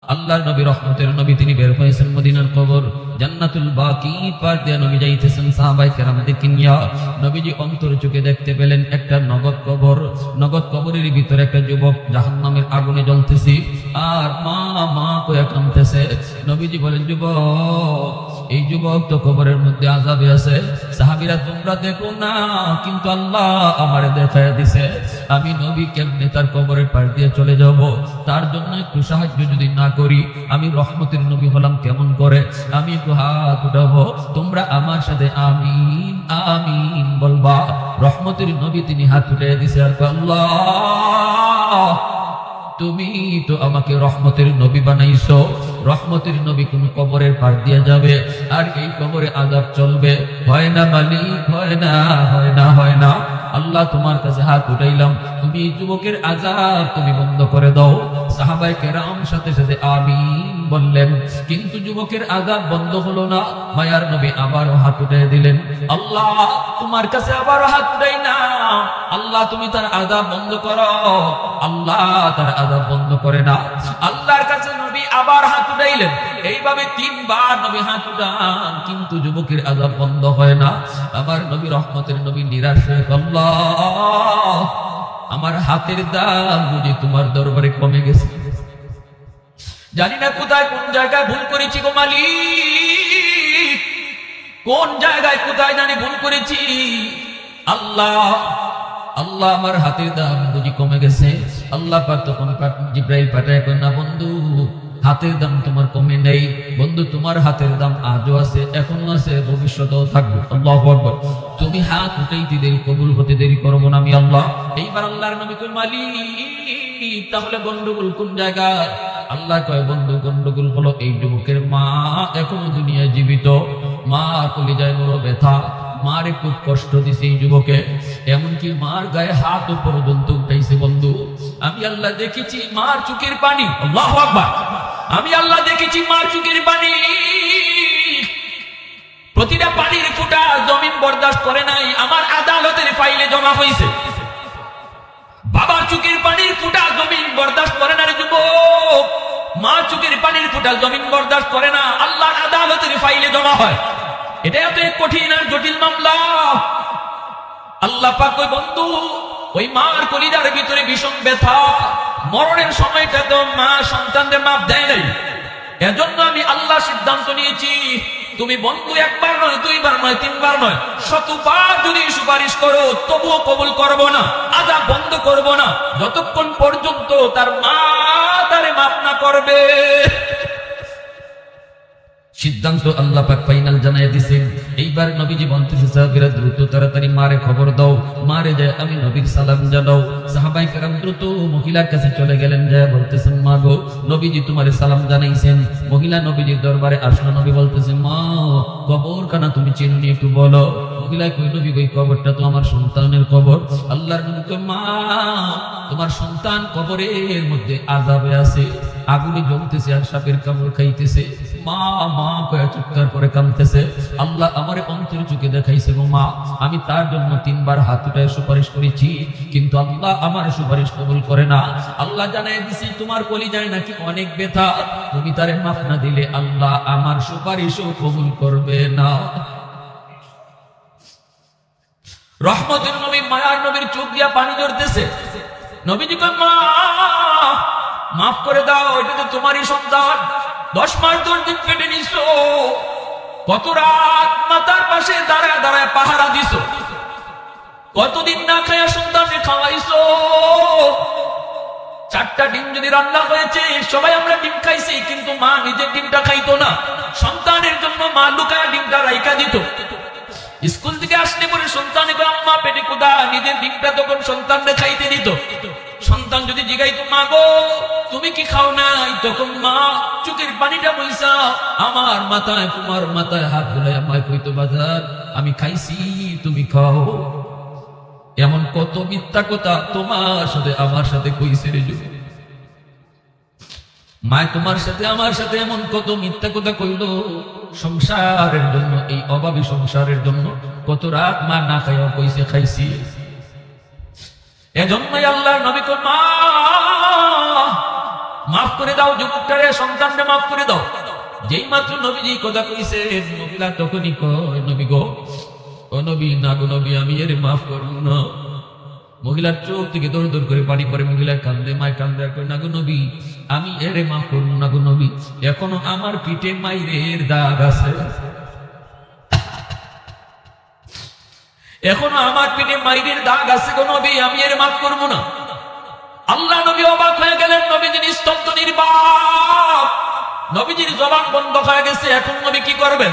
আল্লাহর নবী রহমতের নবী তিনি বের হয়েছেন মদিনার কবর জান্নাতুল বাকি পার দিয়ে নবী যাইতেছেন সাহাবায়ে কেরামদেরকে নিয়া। নবীজি অন্তর চোখে দেখতে পেলেন একটা নগদ কবরের ভিতরে একটা যুবক জাহান্নামের আগুনে জ্বলতেছে আর মা মা কয়ে কাঁদতেছে। নবীজি বলেন, যুবক, এই যুবক তো কবরের মধ্যে আযাবে আছে। সাহাবীরা, তোমরা দেখো না, কিন্তু আল্লাহ আমারে দেখায়া দিছে আমি নবী কেমনে তার কবরের পাশ দিয়ে চলে যাব। তার জন্য একটু সাহায্য যদি না করি, আমি রহমতের নবী হলাম কেমন করে? আমি একটু হাত উঠাবো, তোমরা আমার সাথে আমিন আমিন বলবা। রহমতের নবী তিনি হাত উঠে দিছে আর আল্লাহ, তুমি তো আমাকে রহমতের নবী বানাইছো। রহমতের নবী কোন কবরের পার দিয়ে যাবে আর এই কবরে আযাব চলবে? হয় না মালিক, হয় না, হয় না, হয় না। আল্লাহ তোমার কাছে হাত উঠাইলাম, তুমি এই যুবকের আযাব তুমি বন্ধ করে দাও। সাহাবায়ে কেরাম সাথে সাথে আমিন বললেন, কিন্তু যুবকের আযাব বন্ধ হলো না। মায়ার নবী আবারও হাত উঠিয়ে দিলেন, আল্লাহ তোমার কাছে আবারও হাত উঠাই না, আল্লাহ তুমি তার আযাব বন্ধ করো। আল্লাহ তার আযাব বন্ধ করে না। আল্লাহর কাছে নবী আবার হাত উঠাইলেন। এইভাবে 3 বার নবী হাত উঠান, কিন্তু যুবকের আযাব বন্ধ হয় না। আমার নবী রহমতের নবী নিরাশ হয়ে, আল্লাহ আমার হাতের দাম বুঝি তোমার দরবারে কমে গেছে। জানি না কোথায় কোন জায়গায় ভুল করেছি গো মালিক, কোন জায়গায় কোথায় জানি ভুল করেছি। আল্লাহ আল্লাহ আমার হাতের দাম বুঝি কমে গেছে। আল্লাহ পাক তখন জিবরাইল পাঠায়, না বন্ধু, হাতের দাম তোমার কমে নেই বন্ধু, তোমার হাতের দাম আজও আছে, এখনো আছে, ভবিষ্যতেও থাকবে। আল্লাহু আকবার। তুমি হাত উঠাইতে দেরি, কবুল হতে দেরি করব না আমি আল্লাহ। এইবার আল্লাহর নবী কই, মালিক তাহলে গন্ডগোল কোন জায়গায়? আল্লাহ কয়, বন্ধু গন্ডগোল হলো এই যুবকের মা এখনো দুনিয়ায় জীবিত, মা কলিজায় বড় ব্যথা, মারে খুব কষ্ট দিছে এই যুবকে, এমনকি মার গায়ে হাত পর্যন্ত উঠাইছে। বন্ধু আমি আল্লাহ দেখেছি মার চোখের পানি, আল্লাহু আকবার, আমি আল্লাহ দেখেছি মার চোখের পানি, প্রতিটা পানির ফোঁটা জমিন বরদাস্ত করে নাই, আমার আদালতের ফাইলে জমা হয়েছে। বাবার চোখের পানির ফোঁটা জমিন বরদাস্ত করে না রে যুবক, মা চোখের পানির ফোঁটা জমিন বরদাস্ত করে না, আল্লাহর আদালতের ফাইলে জমা হয়। এটা এত কঠিন আর জটিল মামলা। আল্লাহ পাক কই, বন্ধু ওই মার কলিজার ভিতরে ভীষণ ব্যথা, মরণের সময়টা তো মা সন্তানদের মাপ দেয় নাই। এজন্য আমি আল্লাহ সিদ্ধান্ত নিয়েছি, তুমি বন্ধু একবার নয়, 2 বার নয়, 3 বার নয়, 100বার যদি সুপারিশ করো তবুও কবুল করব না, আযাব বন্ধ করব না, যতক্ষণ পর্যন্ত তার মা তারে মাফ না করবে। সিদ্ধান্ত আল্লাহ পাক ফাইনাল জানায় দিয়েছেন। এইবার নবীজি বলতেছে, সাহাবীরা দ্রুত তাড়াতাড়ি মারে খবর দাও, মারে যায় আমি নবীর সালাম জানাও। সাহাবায়ে কেরাম দ্রুত মহিলার কাছে চলে গেলেন, যায় বলতেছেন, মা গো নবীজি তোমারে সালাম জানাইছেন। মহিলা নবীজির দরবারে আসলো, নবী বলতেছেন, মা কবর কানা তুমি চিনো নি, একটু বলো। মহিলা কই, নবী ওই কবরটা তো আমার সন্তানের কবর। আল্লাহর নবী কই, মা তোমার সন্তান কবরের মধ্যে আযাবে আছে, আগুনে জ্বলতেছে আর সাপের কামড় খাইতেছে। মা মা কয়ে চিৎকার করে কাঁদতেছে। আল্লাহ আমারে অন্তর চোখে দেখাইছে গো মা, আমি তার জন্য 3 বার হাত উঠায় সুপারিশ করেছি, কিন্তু আল্লাহ আমার সুপারিশ কবুল করে না। আল্লাহ জানাই দিছে তোমার কলিজায় নাকি অনেক ব্যথা, তুমি তারে মাফ না দিলে আল্লাহ আমার সুপারিশও কবুল করবে না। রহমতের নবী মায়ার নবীর চোখ দিয়া পানি ঝরতেছে। নবীজি কয়, মা মাফ করে দাও, এটা তো তোমারই সন্তান, 10 মাস 10 দিন পেটে নিছো, কত রাত মাতার পাশে দাঁড়ায় দাঁড়ায় পাহারা দিছো, কতদিন না খায়া সন্তানকে খাওয়াইছো। 4টা ডিম যদি রান্না হয়েছে, সবাই আমরা ডিম খাইছি, কিন্তু মা নিজের ডিমটা খাইতো না, সন্তানের জন্য মা লুকায়া ডিমটা রাইখা দিত। স্কুল থেকে আসলে পরে সন্তান আম্মা পেটে কোদা, নিজের ডিমটা তখন সন্তানকে খাইতে দিত। সন্তান যদি জিগাইতো, মা গো তুমি কি খাও নাই, তখন মা চোখের পানিটা বইসা আমার মাথায় তোমার মাথায় হাত বুলাই আমায় কইতো, বাজার আমি খাইছি তুমি খাও। এমন কত মিথ্যা কথা তোমার সাথে আমার সাথে কইছে রে যুবক। মায় তোমার সাথে আমার সাথে এমন কত মিথ্যা কথা কইল সংসারের জন্য, এই অভাবী সংসারের জন্য কত রাত মা না খাইয়া কইছে খাইছি। এজন্যই আল্লাহর নবী কই, মা মাফ করে দাও যুবকটারে, সন্তানরে মাফ করে দাও। যেই মাত্র নবীজি কথা কইছে, মহিলা তখনই কয়, নবী গো, ও নবী, না গো নবী, আমি এর মাফ করব না। মহিলার চোখ থেকে দৌড় দৌড় করে পানি পড়ে, মহিলা কান্দে, মায় কান্দে, আর কয়, না গো নবী, আমি এরে মাফ করব না গো নবী, এখনো আমার পিঠে মাইরের দাগ আছে, এখনো আমার পিঠে মাইরের দাগ আছে গো নবী, আমি এর মাফ করব না। আল্লাহ নবী অবাক হয়ে গেলেন, নবীজি নিস্তব্ধ নির্বাক, নবীজির জবান বন্ধ হয়ে গেছে। এখন নবী কি করবেন?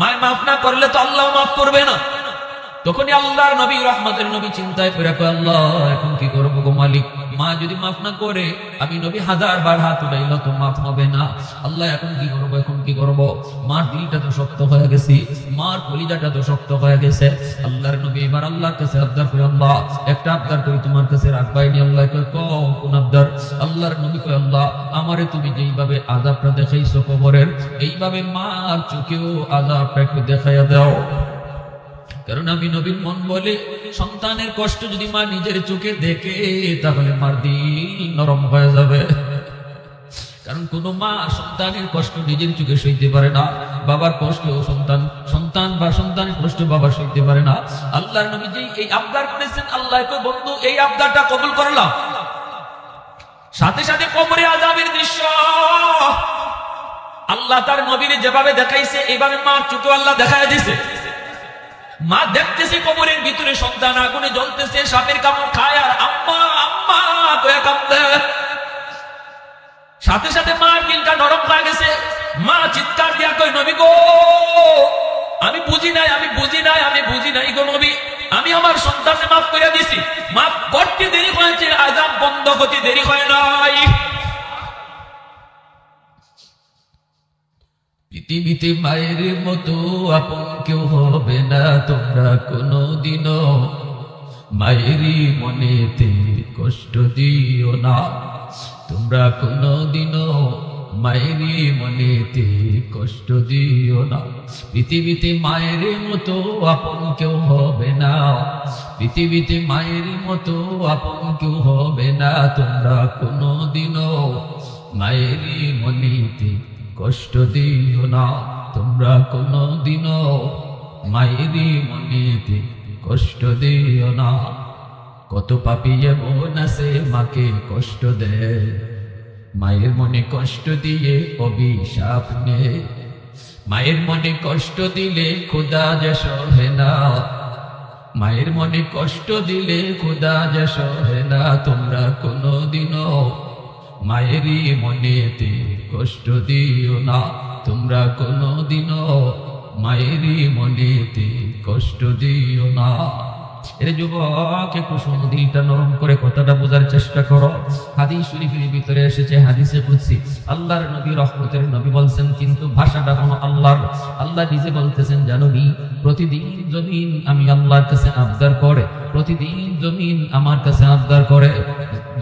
মায় মাফ না করলে তো আল্লাহ মাফ করবে না। তখনই আল্লাহর নবী, রহমতের নবী চিন্তায় পড়ে কয়, আল্লাহ এখন কি করবো গো মালিক, মা যদি মাফ না করে আমি নবী 1000 বার হাত উঠাইল তো মাফ হবে না। আল্লাহ এখন কি করবো, এখন কি করবো? মার দিলটা তো শক্ত হয়ে গেছে, মার কলিজাটা তো শক্ত হয়ে গেছে। আল্লাহর নবী এবার আল্লাহর কাছে আবদার করে, আল্লাহ একটা আবদার করি তোমার কাছে, রাখবাইনি। আল্লাহ কয়, কোন আবদার? আল্লাহর নবী কয়, আল্লাহ আমারে তুমি যেইভাবে আযাবটা দেখাইছো কবরের, এইভাবে মার চোখেও আযাবটা একটু দেখাইয়া দাও। কারণ আমি নবীর মন বলে, সন্তানের কষ্ট যদি মা নিজের চোখে দেখে তাহলে মার দিল নরম হয়ে যাবে। কারণ কোন মা সন্তানের কষ্ট নিজের চোখে সইতে পারে না, বাবার কষ্ট সন্তান, সন্তান বা সন্তানের কষ্ট বাবা সইতে পারে না। আল্লাহর নবী যে এই আবদার করেছেন, আল্লাহ কয়, বন্ধু এই আবদারটা কবুল করলাম। সাথে সাথে কবরে আযাবের দৃশ্য আল্লাহ তার নবীর যেভাবে দেখাইছে, এইভাবে মার চোখে আল্লাহ দেখায় দিছে। মা দেখতেছে কবরের ভিতরে সন্তান আগুনে জ্বলতেছে, সাপের কামড় খায়, আর আম্মা আম্মা কয়ে কাঁদে। সাথে সাথে মার দিলটা নরম হয়ে গেছে। মা চিৎকার দিয়া কয়, নবী গো, আমি বুঝি নাই, আমি বুঝি নাই, আমি বুঝি নাই গো নবী, আমি আমার সন্তানকে মাফ করে দিছি। মাফ করতে দেরি হয়েছে, আযাব বন্ধ হতে দেরি হয় নাই। পৃথিবীতে মায়ের মতো আপন কেউ হবে না, তোমরা কোনদিনও মায়েরই মনেতে কষ্ট দিও না, তোমরা কোনদিনও মায়েরই মনেতে কষ্ট দিও না। পৃথিবীতে মায়ের মতো আপন কেউ হবে না, পৃথিবীতে মায়ের মতো আপন কেউ হবে না, তোমরা কোনদিনও মায়েরই মনেতে কষ্ট দিও না, তোমরা কোনদিনও মায়েরই মনেতে কষ্ট দিও না। কত পাপী এমন আছে মাকে কষ্ট দেয়, মায়ের মনে কষ্ট দিয়ে অভিশাপ নেয়, মায়ের মনে কষ্ট দিলে খোদা যে সহে না, মায়ের মনে কষ্ট দিলে খোদা যে সহে না, তোমরা কোনদিনও মায়েরই মনেতে কষ্ট দিও না, তোমরা কোনদিনও মায়েরই মনেতে কষ্ট দিও না। এর যুবক একটু দিলটা নরম করে কথাটা বোঝার চেষ্টা করো। হাদিস শরীফের ভিতরে এসেছে, হাদিসে কুদসি, আল্লাহর নবী, রহমতের নবী বলছেন, কিন্তু ভাষাটা কোনো আল্লাহর। আল্লাহ নিজে বলতেছেন, জানবি প্রতিদিন জমিন আমি আল্লাহর কাছে আবদার করে, প্রতিদিন জমিন আমার কাছে আবদার করে,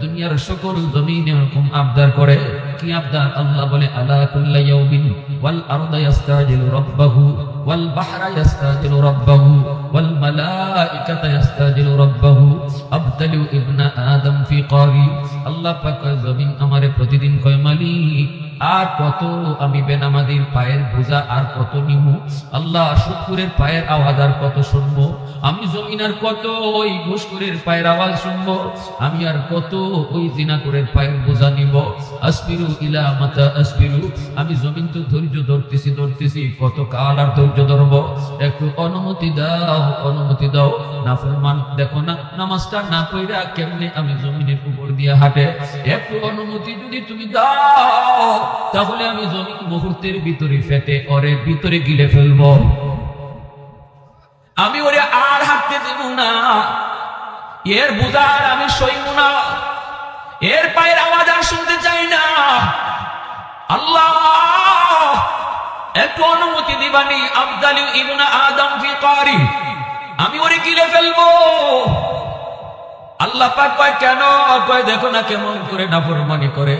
দুনিয়ার সকল জমিন এরকম আবদার করে। কি আবদার? আল্লাহ বলে, আলা কুল্লা ইয়াউমিন ওয়াল আরদা ইস্তাজিলু রাব্বাহু ওয়াল বাহরা ইস্তাজিলু রাব্বাহু ওয়াল মালাইকাতু ইস্তাজিলু রাব্বাহু আবতালু ইবনা আদম ফি কারি। আল্লাহ পাক জমিন আমারে প্রতিদিন কয়, মালিক আর কত আমি বেনামাজির পায়ের বোঝা আর কত নিমু, আল্লাহ শুকুরের পায়ের আওয়াজ আর কত শুনবো, আমি জমিন আর কত ওই ঘুষখোরের পায়ের আওয়াজ শুনবো, আমি আর কত ওই জিনাকুরের পায়ের বোঝা নিব। আসবিরু ইলা মাতা আসবিরু, আমি জমিন তো ধৈর্য ধরতেছি, কত কাল আর ধৈর্য ধরবো, একটু অনুমতি দাও, অনুমতি দাও। নাফরমান দেখো না নামাজটা না পড়া কেমনে আমি জমিনের উপর দিয়ে হাঁটে, একটু অনুমতি যদি তুমি দাও তাহলে আমি জমিন মুহূর্তের ভিতরে ফেটে ওরে ভিতরে গিলে ফেলবো, আমি ওরে আর হাঁটতে দেব না, এর বোঝার আমি সইব না, এর পায়ের আওয়াজ আর শুনতে চাই না। আল্লাহ একটু অনুমতি দিবানি, আবদালু ইবনা আদম ফি কারি, আমি ওরে গিলে ফেলবো। আল্লাহ পাক কয়, কেন? কয়, দেখো না কেমন করে নাফরমানি করে,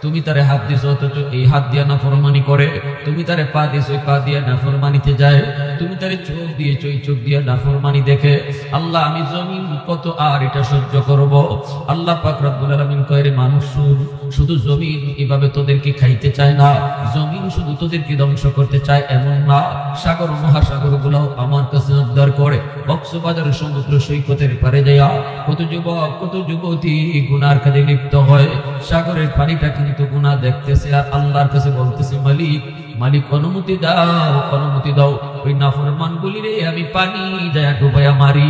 তুমি তারে হাত দিছো অথচ এই হাত দিয়া নাফরমানি করে, তুমি তারে পা দিছো পা দিয়া নাফরমানিতে যায়, তুমি তারে চোখ দিয়েছো এই চোখ দিয়া নাফরমানি দেখে। আল্লাহ আমি জমিন কত আর এটা সহ্য করব? আল্লাহ পাক রব্বুল আলামিন কয় রে মানুষ শুধু জমিন এভাবে তোদেরকে খাইতে চায় না, জমিন শুধু তোদেরকে ধ্বংস করতে চায় এমন না, সাগর মহাসাগর গুলো আমার কাছে উদ্ধার করে। কক্সবাজারের সমুদ্র সৈকতের পারে যাইয়া কত যুবক কত যুবতী গুনার কাজে লিপ্ত হয়, সাগরের পানিটা কিন্তু গুনাহ দেখতেছে আর আল্লাহর কাছে বলতেছে মালিক মালিক অনুমতি দাও অনুমতি দাও, ওই নাফরমান গুলি রে আমি পানি যায় ডুবাইয়া মারি।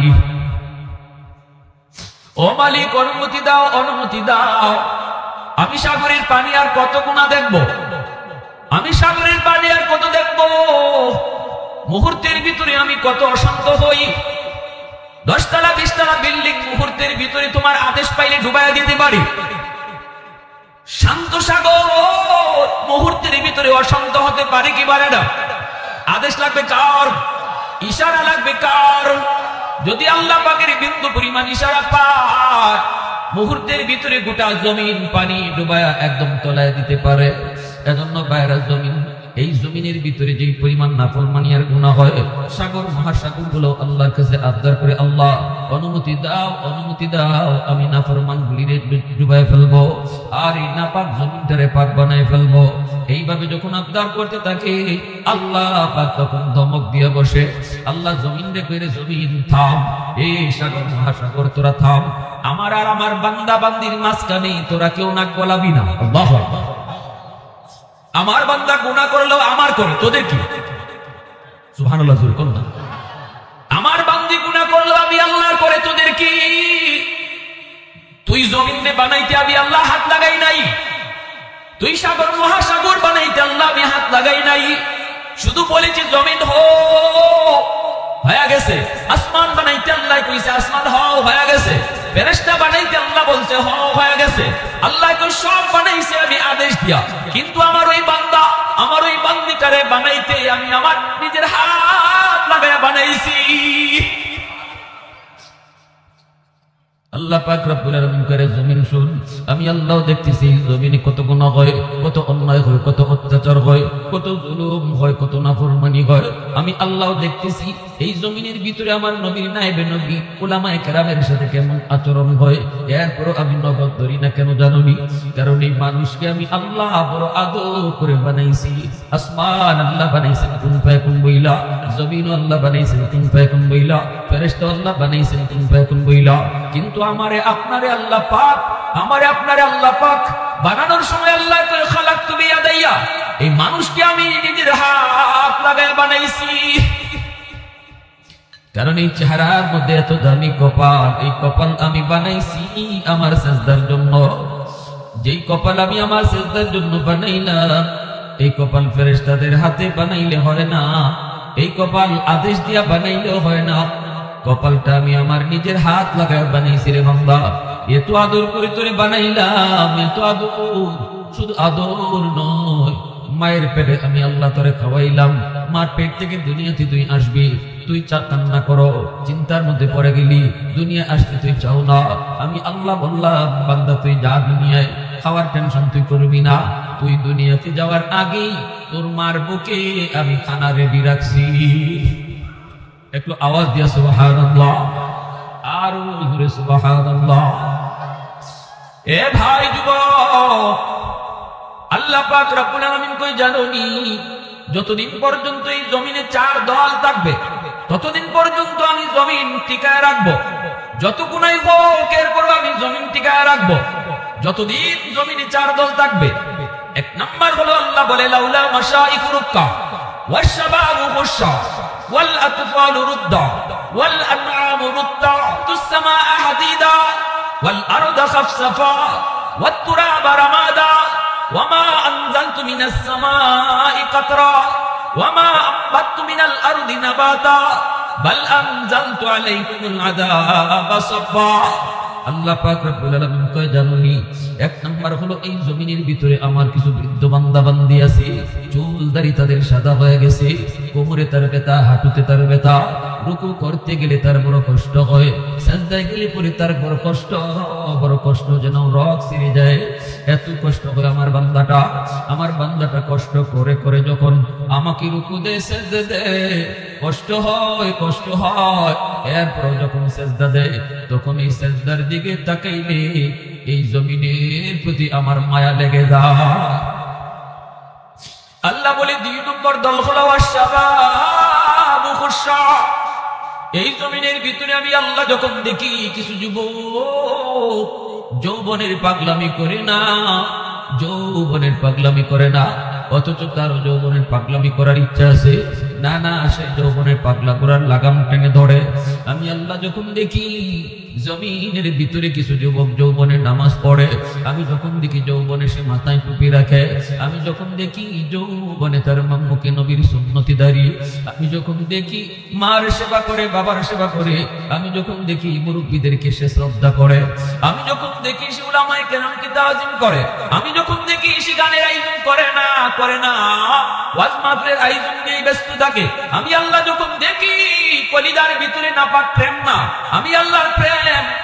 ও মালিক অনুমতি দাও অনুমতি দাও, আমি সাগরের পানি আর কত গুনাহ দেখব, আমি সাগরের পানি আর কত দেখব, মুহূর্তের ভিতরে আমি কত অশান্ত হই। 10 তলা 20 তলা বিল্ডিং মুহূর্তের ভিতরে তোমার আদেশ পাইলে ডুবাইয়া দিতে পারি। শান্ত সাগর মুহূর্তের ভিতরে অশান্ত হতে পারে কি পারে না? আদেশ লাগবে কার? ইশারা লাগবে কার? যদি আল্লাহ পাকের বিন্দু পরিমাণ ইশারা পায় মুহূর্তের ভিতরে গোটা জমিন পানি ডুবায়া একদম তলায় দিতে পারে। এজন্য বাইরা জমিন এই জমিনের ভিতরে যে পরিমাণ নাফরমানি আর গুনাহ হয়, সাগর মহাসাগর গুলো আল্লাহর কাছে আবদার করে আল্লাহ অনুমতি দাও আমি নাফরমান গুলিরে ডুবাই ফেলবো আর এই নাপাক জমিনটারে পাক বানায় ফেলবো। এইভাবে যখন আবদার করতে থাকে আল্লাহ পাক তখন ধমক দিয়ে বসে। আল্লাহ জমিন রে কইরে জমিন থাম, এই সাগর মহাসাগর তোরা থাম, আমার আর আমার বান্দা বান্দির মাঝখানে তোরা কেউ নাক গলাবি না। আল্লাহু আকবার। আমার বান্দা গুনাহ করলেও আমার করে, তোদের কি? সুবহানাল্লাহ জোরে কোন না। আমার বান্দি গুনাহ করলেও আমি আল্লাহর করে, তোদের কি? তুই জমিনে বানাইতে আমি আল্লাহ হাত লাগাই নাই, তুই সাগর মহাসাগর বানাইতে আল্লাহ আমি হাত লাগাই নাই, শুধু বলেছি জমিন হয়ে গেছে। আসমান বানাইতে আল্লাহ কইছে আসমান হয়ে গেছে, ফেরেশতা বানাইতে আল্লাহ বলছে হয়ে গেছে। আল্লাহ তো সব বানাইছে আমি আদেশ দিয়া, কিন্তু আমার ওই বান্দা আমার ওই বান্দিটারে বানাইতে আমি আমার নিজের হাত লাগায়া বানাইছি। আল্লাহ পাক রব্বুল আলামিন করে জমিন শুন, আমি আল্লাহ দেখতেছি জমিনে কত গুনাহ হয়, কত অন্যায় হয়, কত অত্যাচার হয়, কত জুলুম হয়, কত নাফরমানি হয়। আমি আল্লাহ দেখতেছি এই জমিনের ভিতরে আমার নবীর নায়েবে নবী উলামায়ে কেরামের সাথে কেমন আচরণ হয়। এরপর আমি নগদ ধরি না কেন জানোনি? কারণ এই মানুষকে আমি আল্লাহ বড় আদর করে বানাইছি। আসমান আল্লাহ বানাইছেন কুন ফায়াকুন বইলা, জমিন আল্লাহ বানাইছেন কুন ফায়াকুন বইলা, ফেরেশতা আল্লাহ বানাইছেন কুন ফায়াকুন বইলা। কিন্তু আমারে আপনারে আল্লাহ পাক, আমারে আপনারে আল্লাহ পাক বানানোর সময় আল্লাহ কয় খালাকতু বিয়াদাইয়া, এই মানুষকে আমি নিজের হাত লাগায় বানাইছি। কারণ এই চেহারার মধ্যে এত দামি কপাল, এই কপাল আমি বানাইছি আমার সিজদার জন্য। যেই কপাল আমি আমার সিজদার জন্য বানাইলাম, এই কপাল ফেরেশতাদের হাতে বানাইলে হয় না, এই কপাল আদেশ দিয়া বানাইলেও হয় না, কপালটা আমি আমার নিজের হাত লাগায় বানাইছি রে বান্দা। এত আদর করে তোরে বানাইলাম, এত আদর, শুধু আদর নয়, মায়ের পেটে আমি আল্লাহ তোরে খাওয়াইলাম, মার পেট থেকে দুনিয়াতে তুই আসবি, তুই কান্না করো, চিন্তার মধ্যে পড়ে গেলি, দুনিয়া আসতে তুই চাও না। আমি আল্লাহ বললাম বান্দা তুই যা দুনিয়ায়, খাওয়ার টেনশন তুই করবি না, তুই দুনিয়াতে যাওয়ার আগেই তোর মার বুকে আমি খানা রেডি রাখছি। একটু আওয়াজ দিয়া সুবহানাল্লাহ, আরো জোরে সুবহানাল্লাহ। এ ভাই যুবক, আল্লাহ পাক রব্বুল আলামিন কই জানোনি? যতদিন পর্যন্ত এই জমিনে 4 দল থাকবে ততদিন পর্যন্ত আমি জমিন টিকায় রাখবো। যত গুনাহ হোক এরপর আমি জমিন টিকায় রাখবো। যতদিন জমিনে 4 দল থাকবে, 1 নাম্বার হলো আল্লাহ বলে লাউলা মাশাইখু রুক্কা ওয়াশবাবু খুশা ওয়াল আতফালু রুদ্দা ওয়াল আনআমু রুদ্দা তুসসামাআ হাদিদা ওয়াল আরদা খাফসাফা ওয়াত তুরাবা রামাদা ওয়ামা আনজালতু মিনাস সামাই কাতরা ওয়ামা আম্বাতু মিনাল আরদি নাবাতা বাল আনজালতু আলাইকুমুল আযাবা সাফা। আল্লাহ পাক রব্বুল আলামিন কয় জানোনি? 1 নাম্বার হলো এই জমিনের ভিতরে আমার কিছু বৃদ্ধ বান্দা বান্দি আছে, চুল দাড়ি তাদের সাদা হয়ে গেছে, কোমরে তার ব্যথা, হাঁটুতে তার ব্যথা, রুকু করতে গেলে তার বড় কষ্ট হয়, সিজদায় গেলে পরে তার বড় কষ্ট যেন রক ছিঁড়ে যায়। এত কষ্ট করে আমার বান্দাটা কষ্ট করে করে যখন আমাকে রুকু দেয়, সেজদা দেয়, কষ্ট হয়। এরপর যখন সেজদা দেয় তখন এই সেজদার দিকে তাকাইলে এই জমিনের প্রতি আমার মায়া লেগে যায়। আল্লাহ বলে 2 নম্বর দল হলো আশ-শাবাবু খুশা। এই জমিনের ভিতরে আমি আল্লাহ যখন দেখি কিছু যুবক যৌবনের পাগলামি করে না, অথচ তার যৌবনের পাগলামি করার ইচ্ছা আছে, না সে যৌবনের পাগলা করার লাগাম টেনে ধরে। আমি আল্লাহ যখন দেখি জমিনের ভিতরে কিছু যুবক যৌবনে নামাজ পড়ে, আমি যখন দেখি যৌবনে সে মাথায় টুপি রাখে, আমি যখন দেখি যৌবনে তার মুখে নবীর সুন্নতি দাঁড়িয়ে, আমি যখন দেখি মার সেবা করে, বাবার সেবা করে, আমি যখন দেখি মুরব্বীদেরকে সে শ্রদ্ধা করে, আমি যখন দেখি সে উলামায়ে কেরামকে তাজিম করে, আমি যখন দেখি সে গানের আয়োজন করে না ওয়াজ মাহফিলের আয়োজন নিয়ে ব্যস্ত থাকে, আমি আল্লাহ যখন দেখি কলিজার ভিতরে নাপাক প্রেম না, আমি আল্লাহর প্রেম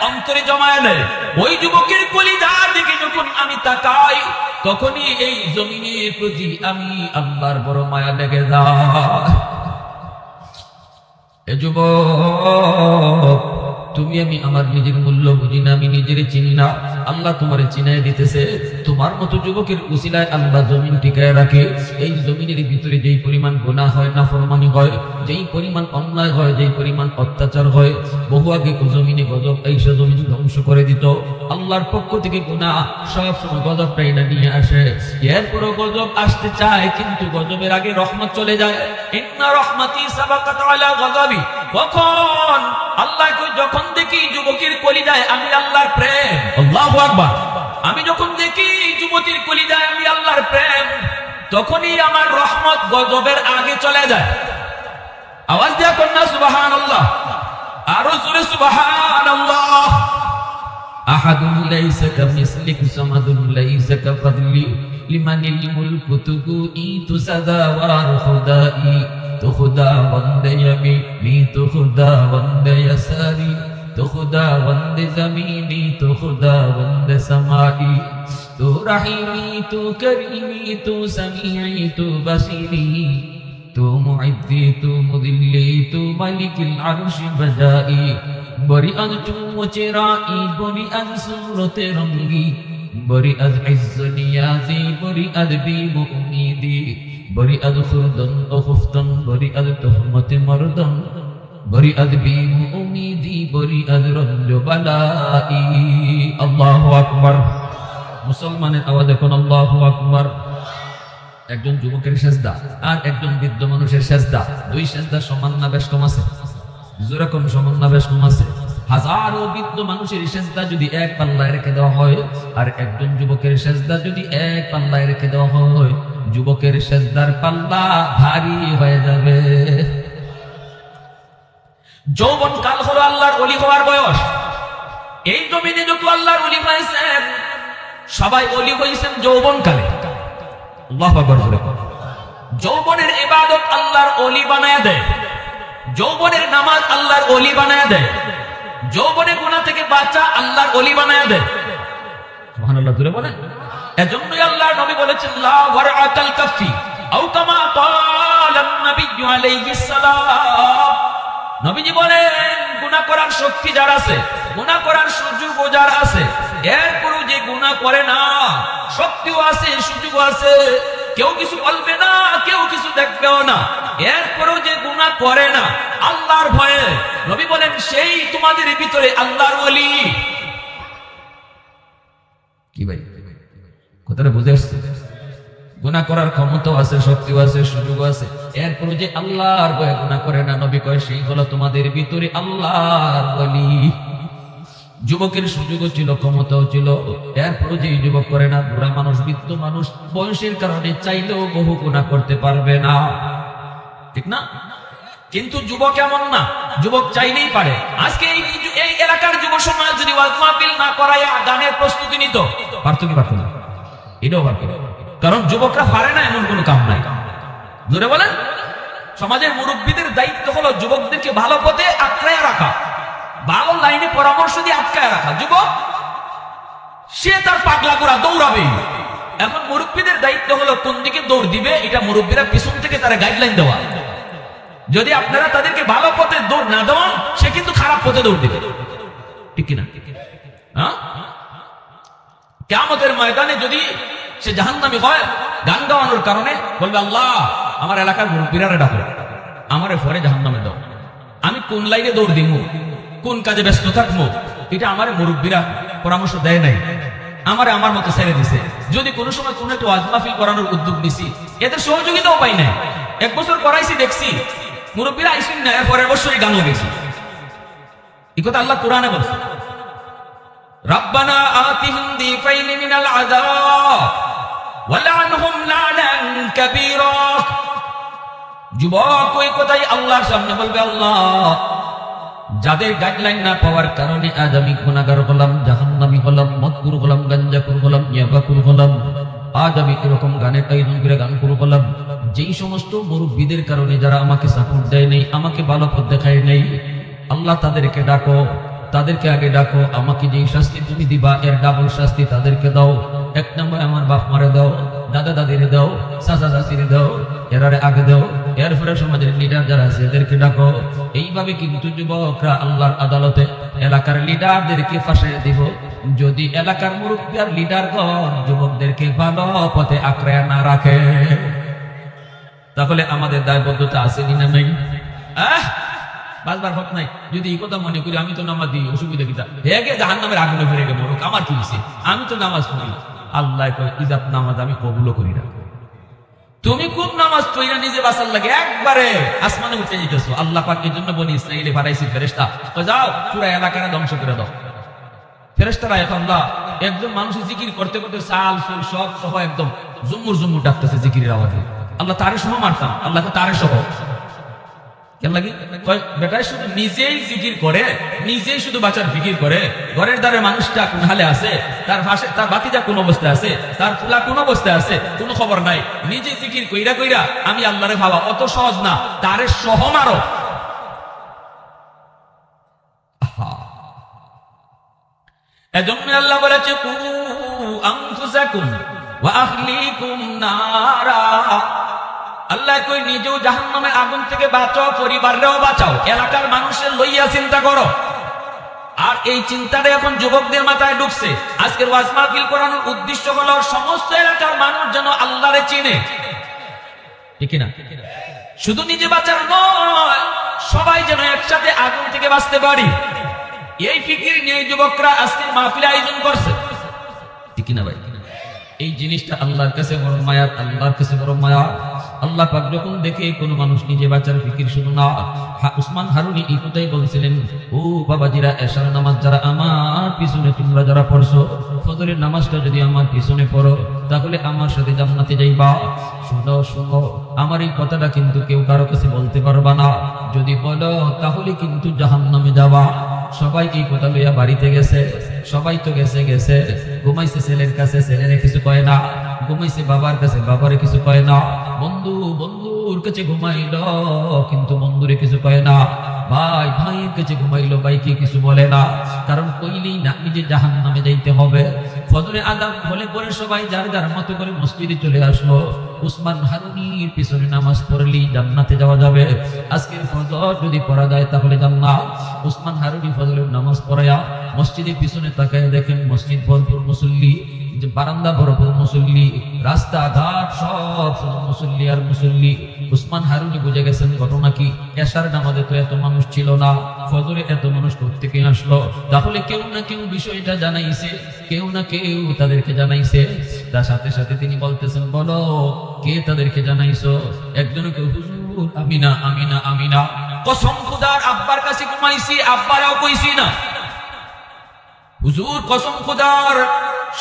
অন্তরে জমায় নেয়, ওই যুবকের কলিজার দিকে যখন আমি তাকাই, তখনই এই জমিনের প্রতি আমি আল্লাহর বড় মায়া লেগে যায়। এ যুবক, তুমি আমি আমার নিজের মূল্য বুঝি না, আমি নিজের চিনি না, আল্লাহ তোমারে চিনায় দিতেছে। তোমার মতো যুবকের উসিলায় আল্লাহ জমিন টিকায় রাখে। এই জমিনের ভিতরে যেই পরিমাণ গুনাহ হয়, নাফরমানি হয়, যেই পরিমাণ অন্যায় হয়, যেই পরিমাণ অত্যাচার হয়, বহু আগে জমিনে গজব আইসা জমিন ধ্বংস করে দিত। আল্লাহর পক্ষ থেকে গুনাহ সব সময় গজবটাই না নিয়ে আসে। এরপরও গজব আসতে চায়, কিন্তু গজবের আগে রহমত চলে যায়। ইন্না রহমতি সাবাকাত আলা গজবি। কখন আল্লাহ যখন দেখি যুবকের কলিজায় আমি আল্লাহর প্রেম, আল্লাহু আকবার, আমি যখন দেখি যুবতীর কলিজায় আমি আল্লাহর প্রেম, তখনই আমার রহমত গজবের আগে চলে যায়। আওয়াজ দিয়া কন্যা সুবহানাল্লাহ, আরো জোরে সুবহানাল্লাহ। আহাদুন লাইসা কামিসলিক সামাদুন লাইসা কাফাদলি লিমানিল মুলকু তুগুই তুসাদাওয়ার খুদাই, তো খুদা বন্দে ইয়ামিনি, তো খুদা বন্দে ইয়াসারি, তো খুদা বন্দে জমিনি, তো খুদা বন্দে সামাই, তো রহিমি, তো করিমি, তো সামিঈ, তো বসিরি, তো মুইদ্দি, তো মুদিল্লি, তো মালিকিল আরশ বজাই, বরি আজ চুম চেরাই, বরি আজ সুরতে রঙ্গি, বরি আজ ইজ্জ নিয়াজি, বরি আজ বীম উম্মীদি, বরি আজ খুরদন ও খুফতন, বরি আজ তুহমতে মরদন, বরি আজ বীম উম্মীদি, বরি আজ রঞ্জ বালাই। আল্লাহু আকবার। মুসলমানের আওয়াজ এখন আল্লাহু আকবার। একজন যুবকের সেজদা আর একজন বৃদ্ধ মানুষের সেজদা, দুই সেজদা সমান না বেশ কম আছে? যেরকম সমান না বেশ কম আছে? হাজারো বৃদ্ধ মানুষের সেজদা যদি এক পাল্লায় রেখে দেওয়া হয়, আর একজন যুবকের সেজদা যদি এক পাল্লায় রেখে দেওয়া হয়, যুবকের সেজদার পাল্লা ভারী হয়ে যাবে। যৌবন কাল হলো আল্লাহর ওলি হওয়ার বয়স। এই জমিনে যত আল্লাহর ওলি হয়েছেন, সবাই ওলি হয়েছেন যৌবন কালে। আল্লাহু আকবার। যৌবনের ইবাদত আল্লাহর ওলি বানায় দেয়, যৌবনের নামাজ আল্লাহর ওলি বানায় দেয়, যৌবনে গুনাহ থেকে বাঁচা আল্লাহর ওলি বানায় দেয়। সুবহানাল্লাহ জোরে বলেন। এজন্যই আল্লাহর নবী বলেছেন লা ওয়ারআতাল কাফি আও কামা ক্বালান নবী আলাইহিস সালাম। নবীজি বলেন গুনাহ করার শক্তি যার আছে, গুনাহ করার সুযোগ যার আছে, এরপরও যে গুনাহ করে না, শক্তিও আছে, সুযোগ আছে, কেউ কিছু বলবে না, কেউ কিছু দেখবেও না, এরপরও যে গুনাহ করে না আল্লাহর ভয়ে, নবী বলেন সেই তোমাদের ভিতরে আল্লাহর ওলি। কি ভাই কথাটা বুঝে আসছে? গুনাহ করার ক্ষমতাও আছে, শক্তিও আছে, সুযোগ আছে, এরপর যে আল্লাহর ভয়ে গুনাহ করে না, নবী কয় সেই হলো তোমাদের ভিতরে আল্লাহর ওলি। যুবকের সুযোগও ছিল, ক্ষমতাও ছিল, এরপর যে যুবক করে না, বুড়া মানুষ, বৃদ্ধ মানুষ, বয়সের কারণে চাইলেও বহু গুনাহ করতে পারবে না, ঠিক না? কিন্তু যুবক এমন না, যুবক চাইলেই পারে। আজকে এই এলাকার যুব সমাজ যদি ওয়াজ মাহফিল না করায় গানের প্রস্তুতি নিত, পারতো কি পারতো না? এটাও পারতো, কারণ যুবকরা পারে না এমন কোনো কাম নাই। জোরে বলেন। সমাজের মুরব্বীদের দায়িত্ব হলো যুবকদেরকে ভালো পথে আটকায় রাখা, ভালো লাইনে পরামর্শ দিয়ে আটকায় রাখা। যুবক সে তার পাগলা করা দৌড়াবে। এখন মুরব্বীদের দায়িত্ব হলো কোন দিকে দৌড় দিবে, এটা মুরব্বীরা পিছন থেকে তারা গাইডলাইন দেওয়া। যদি আপনারা তাদেরকে ভালো পথে দৌড় না দেওয়ান, সে কিন্তু খারাপ পথে দৌড় দিবে, ঠিক কিনা? হ্যাঁ, কিয়ামতের ময়দানে যদি সে জাহান্নামী হয়, গান গাওয়ানোর কারণে বলবে, আল্লাহ আমার এলাকার মুরব্বীরা ডাকো, আমারে পরে জাহান্নামে দাও। আমি কোন লাইনে দৌড় দিব, কোন কাজে ব্যস্ত থাকবো, এটা আমার মুরব্বীরা পরামর্শ দেয় নাই, আমারে আমার মতো ছেড়ে দিছে। যদি কোনো সময় কোনো একটু ওয়াজ মাহফিল করানোর উদ্যোগ নিছি, এদের সহযোগিতাও পাই নাই। 1 বছর করাইছি, দেখছি মুরব্বীরা আইসুন না, পরের বছরই গানও গেছি। এই কথা আল্লাহ কোরআনে বলছে, রাব্বানা আতিহিম দিফাইনি মিনাল আযাব ওয়ালআনহুম লা'নান কাবীরা। যুবক ওই কথাই আল্লাহর সামনে বলবে, আল্লাহ যাদের গাইডলাইন না পাওয়ার কারণে আজ আমি গুনাহগার হলাম, জাহান্নামী হলাম, মদকুর হলাম, গাঞ্জাকুর হলাম, ইয়াবাকুর হলাম, আজ আমি এরকম গানের আয়োজন করে গান করে হলাম। যেই সমস্ত মুরব্বীদের কারণে যারা আমাকে সাপোর্ট দেয় নাই, আমাকে ভালো পথ দেখায় নাই, আল্লাহ তাদেরকে ডাকো, তাদেরকে আগে ডাকো। আমাকে যেই শাস্তি তুমি দিবা, এর ডাবল শাস্তি তাদেরকে দাও। 1 নম্বরে আমার বাপ মারে দাও, দাদা দাদিরে দাও, চাচা চাচিরে দাও, এরারে আগে দাও। এরপরে সমাজের লিডার যারা আছে এদেরকে ডাকো। এইভাবে কিন্তু যুবকরা আল্লাহর আদালতে এলাকার লিডারদেরকে ফাঁসিয়ে দিব। যদি এলাকার মুরব্বী আর লিডারগণ যুবকদেরকে ভালো পথে আঁকড়ে না রাখে, তাহলে আমাদের দায়বদ্ধতা আছে কিনা নাই? বাসবার হক নাই। যদি এই কথা মনে করি আমি তো নামাজ দিই, অসুবিধা কিতা, হেগে জাহান্নামের আগুনে ফিরে গে মরুক, আমার কি হইছে? আমি তো নামাজ পড়ি। আল্লাহ কয় ইজাত নামাজ আমি কবুলও করি না। তুমি খুব নামাজ পড়িনা নিজে বাঁচার লাগে একবারে আসমানে উঠে যেতেছো। আল্লাহ পাক এই জন্য বনি ইসরাঈলে পাঠাইছি ফেরেশতা, যাও পুরো এলাকাটা ধ্বংস করে দাও। ফেরেশতারা এখন একজন মানুষ জিকির করতে করতে চাল ফুল সব সহ একদম জুমুর জুমুর ডাকতেছে জিকিরের আওয়াজে। আল্লাহ তারে সহ মারতাম, আল্লাহকে তারে সহ কেন লাগে? বেটায় শুধু নিজেই জিকির করে, নিজেই শুধু বাঁচার ফিকির করে। ঘরের দ্বারে মানুষটা কোন হালে আছে, তার পাশে তার বাতিজা কোন অবস্থায় আছে, তার ফুলা কোন অবস্থায় আছে, কোনো খবর নাই। নিজে জিকির কইরা কইরা আমি আল্লাহরে ভাবা অত সহজ না, তারে সহ মারো। এজন্য আল্লাহ বলেছে কু আনফুসাকুম ওয়া আহলিকুম নারা। আল্লাহ কই নিজেও জাহান্নামের আগুন থেকে বাঁচাও, পরিবাররেও বাঁচাও, এলাকার মানুষের লইয়া চিন্তা করো। আর এই চিন্তাটা এখন যুবকদের মাথায় ঢুকছে। আজকের ওয়াজ মাহফিল করানোর উদ্দেশ্য হলো সমস্ত এলাকার মানুষ যেন আল্লাহরে চিনে, ঠিক না? শুধু নিজে বাঁচার নয়, সবাই যেন একসাথে আগুন থেকে বাঁচতে পারি। এই ফিকির নিয়ে যুবকরা আজকের মাহফিল আয়োজন করছে, ঠিক না ভাই? এই জিনিসটা আল্লাহর কাছে বড় মায়া, আল্লাহর কাছে বড় মায়া। আল্লাহ পাক যখন দেখে কোন মানুষ নিজে বাঁচার ফিকির শুনো না, উসমান হারুনি এই কথাই বলছিলেন, ও বাবাজিরা, এশার নামাজ যারা আমার পিছনে তোমরা যারা পড়ছো, ফজরের নামাজটা যদি আমার পিছনে পড়ো তাহলে আমার সাথে জান্নাতে যাইবা। শুনো শুনো, আমার এই কথাটা কিন্তু কেউ কারো কাছে বলতে পারবা না। যদি বলো তাহলে কিন্তু জাহান্নামে যাবা। সবাই এই কথা লইয়া বাড়িতে গেছে, সবাই তো গেছে গেছে, ঘুমাইছে ছেলের কাছে, ছেলেরে কিছু কয় না, ঘুমাইছে বাবার কাছে, বাবারে কিছু কয় না, বন্ধু বন্ধুর কাছে ঘুমাইল কিন্তু বন্ধুরে কিছু কয় না, ভাই ভাইয়ের কাছে ঘুমাইলো, ভাইকে কিছু বলে না। কারণ কইলেই না নিজে জাহান্নামে যাইতে হবে। ফজরে আযান হলে পরে সবাই যার যার মতো করে মসজিদে চলে আসলো। উসমান হারুনির পিছনে নামাজ পড়লেই জান্নাতে যাওয়া যাবে। আজকের ফজর যদি পড়া যায় তাহলে জান্নাত। উসমান হারুনি ফজরের নামাজ পড়ায়া মসজিদের পিছনে তাকায় দেখেন মসজিদ ভরপুর মুসল্লি, যে বারান্দা ভরপুর মুসল্লি, রাস্তাঘাট সব শুধু মুসল্লি আর মুসল্লি। উসমান হারুনি বুঝে গেছেন ঘটনা কি, এশার নামাজে তো এত মানুষ ছিল না, ফজরে এত মানুষ থেকে আসলো, তাহলে কেউ না কেউ বিষয়টা জানাইছে, কেউ না কেউ তাদেরকে জানাইছে। তার সাথে সাথে তিনি বলতেছেন, বলো কে তাদেরকে জানাইছো? একজনকে, হুজুর আমিনা আমিনা আমিনা, কসম খোদার আব্বার কাছে ঘুমাইছি, আব্বারাও কইছি না। হুজুর কসম খোদার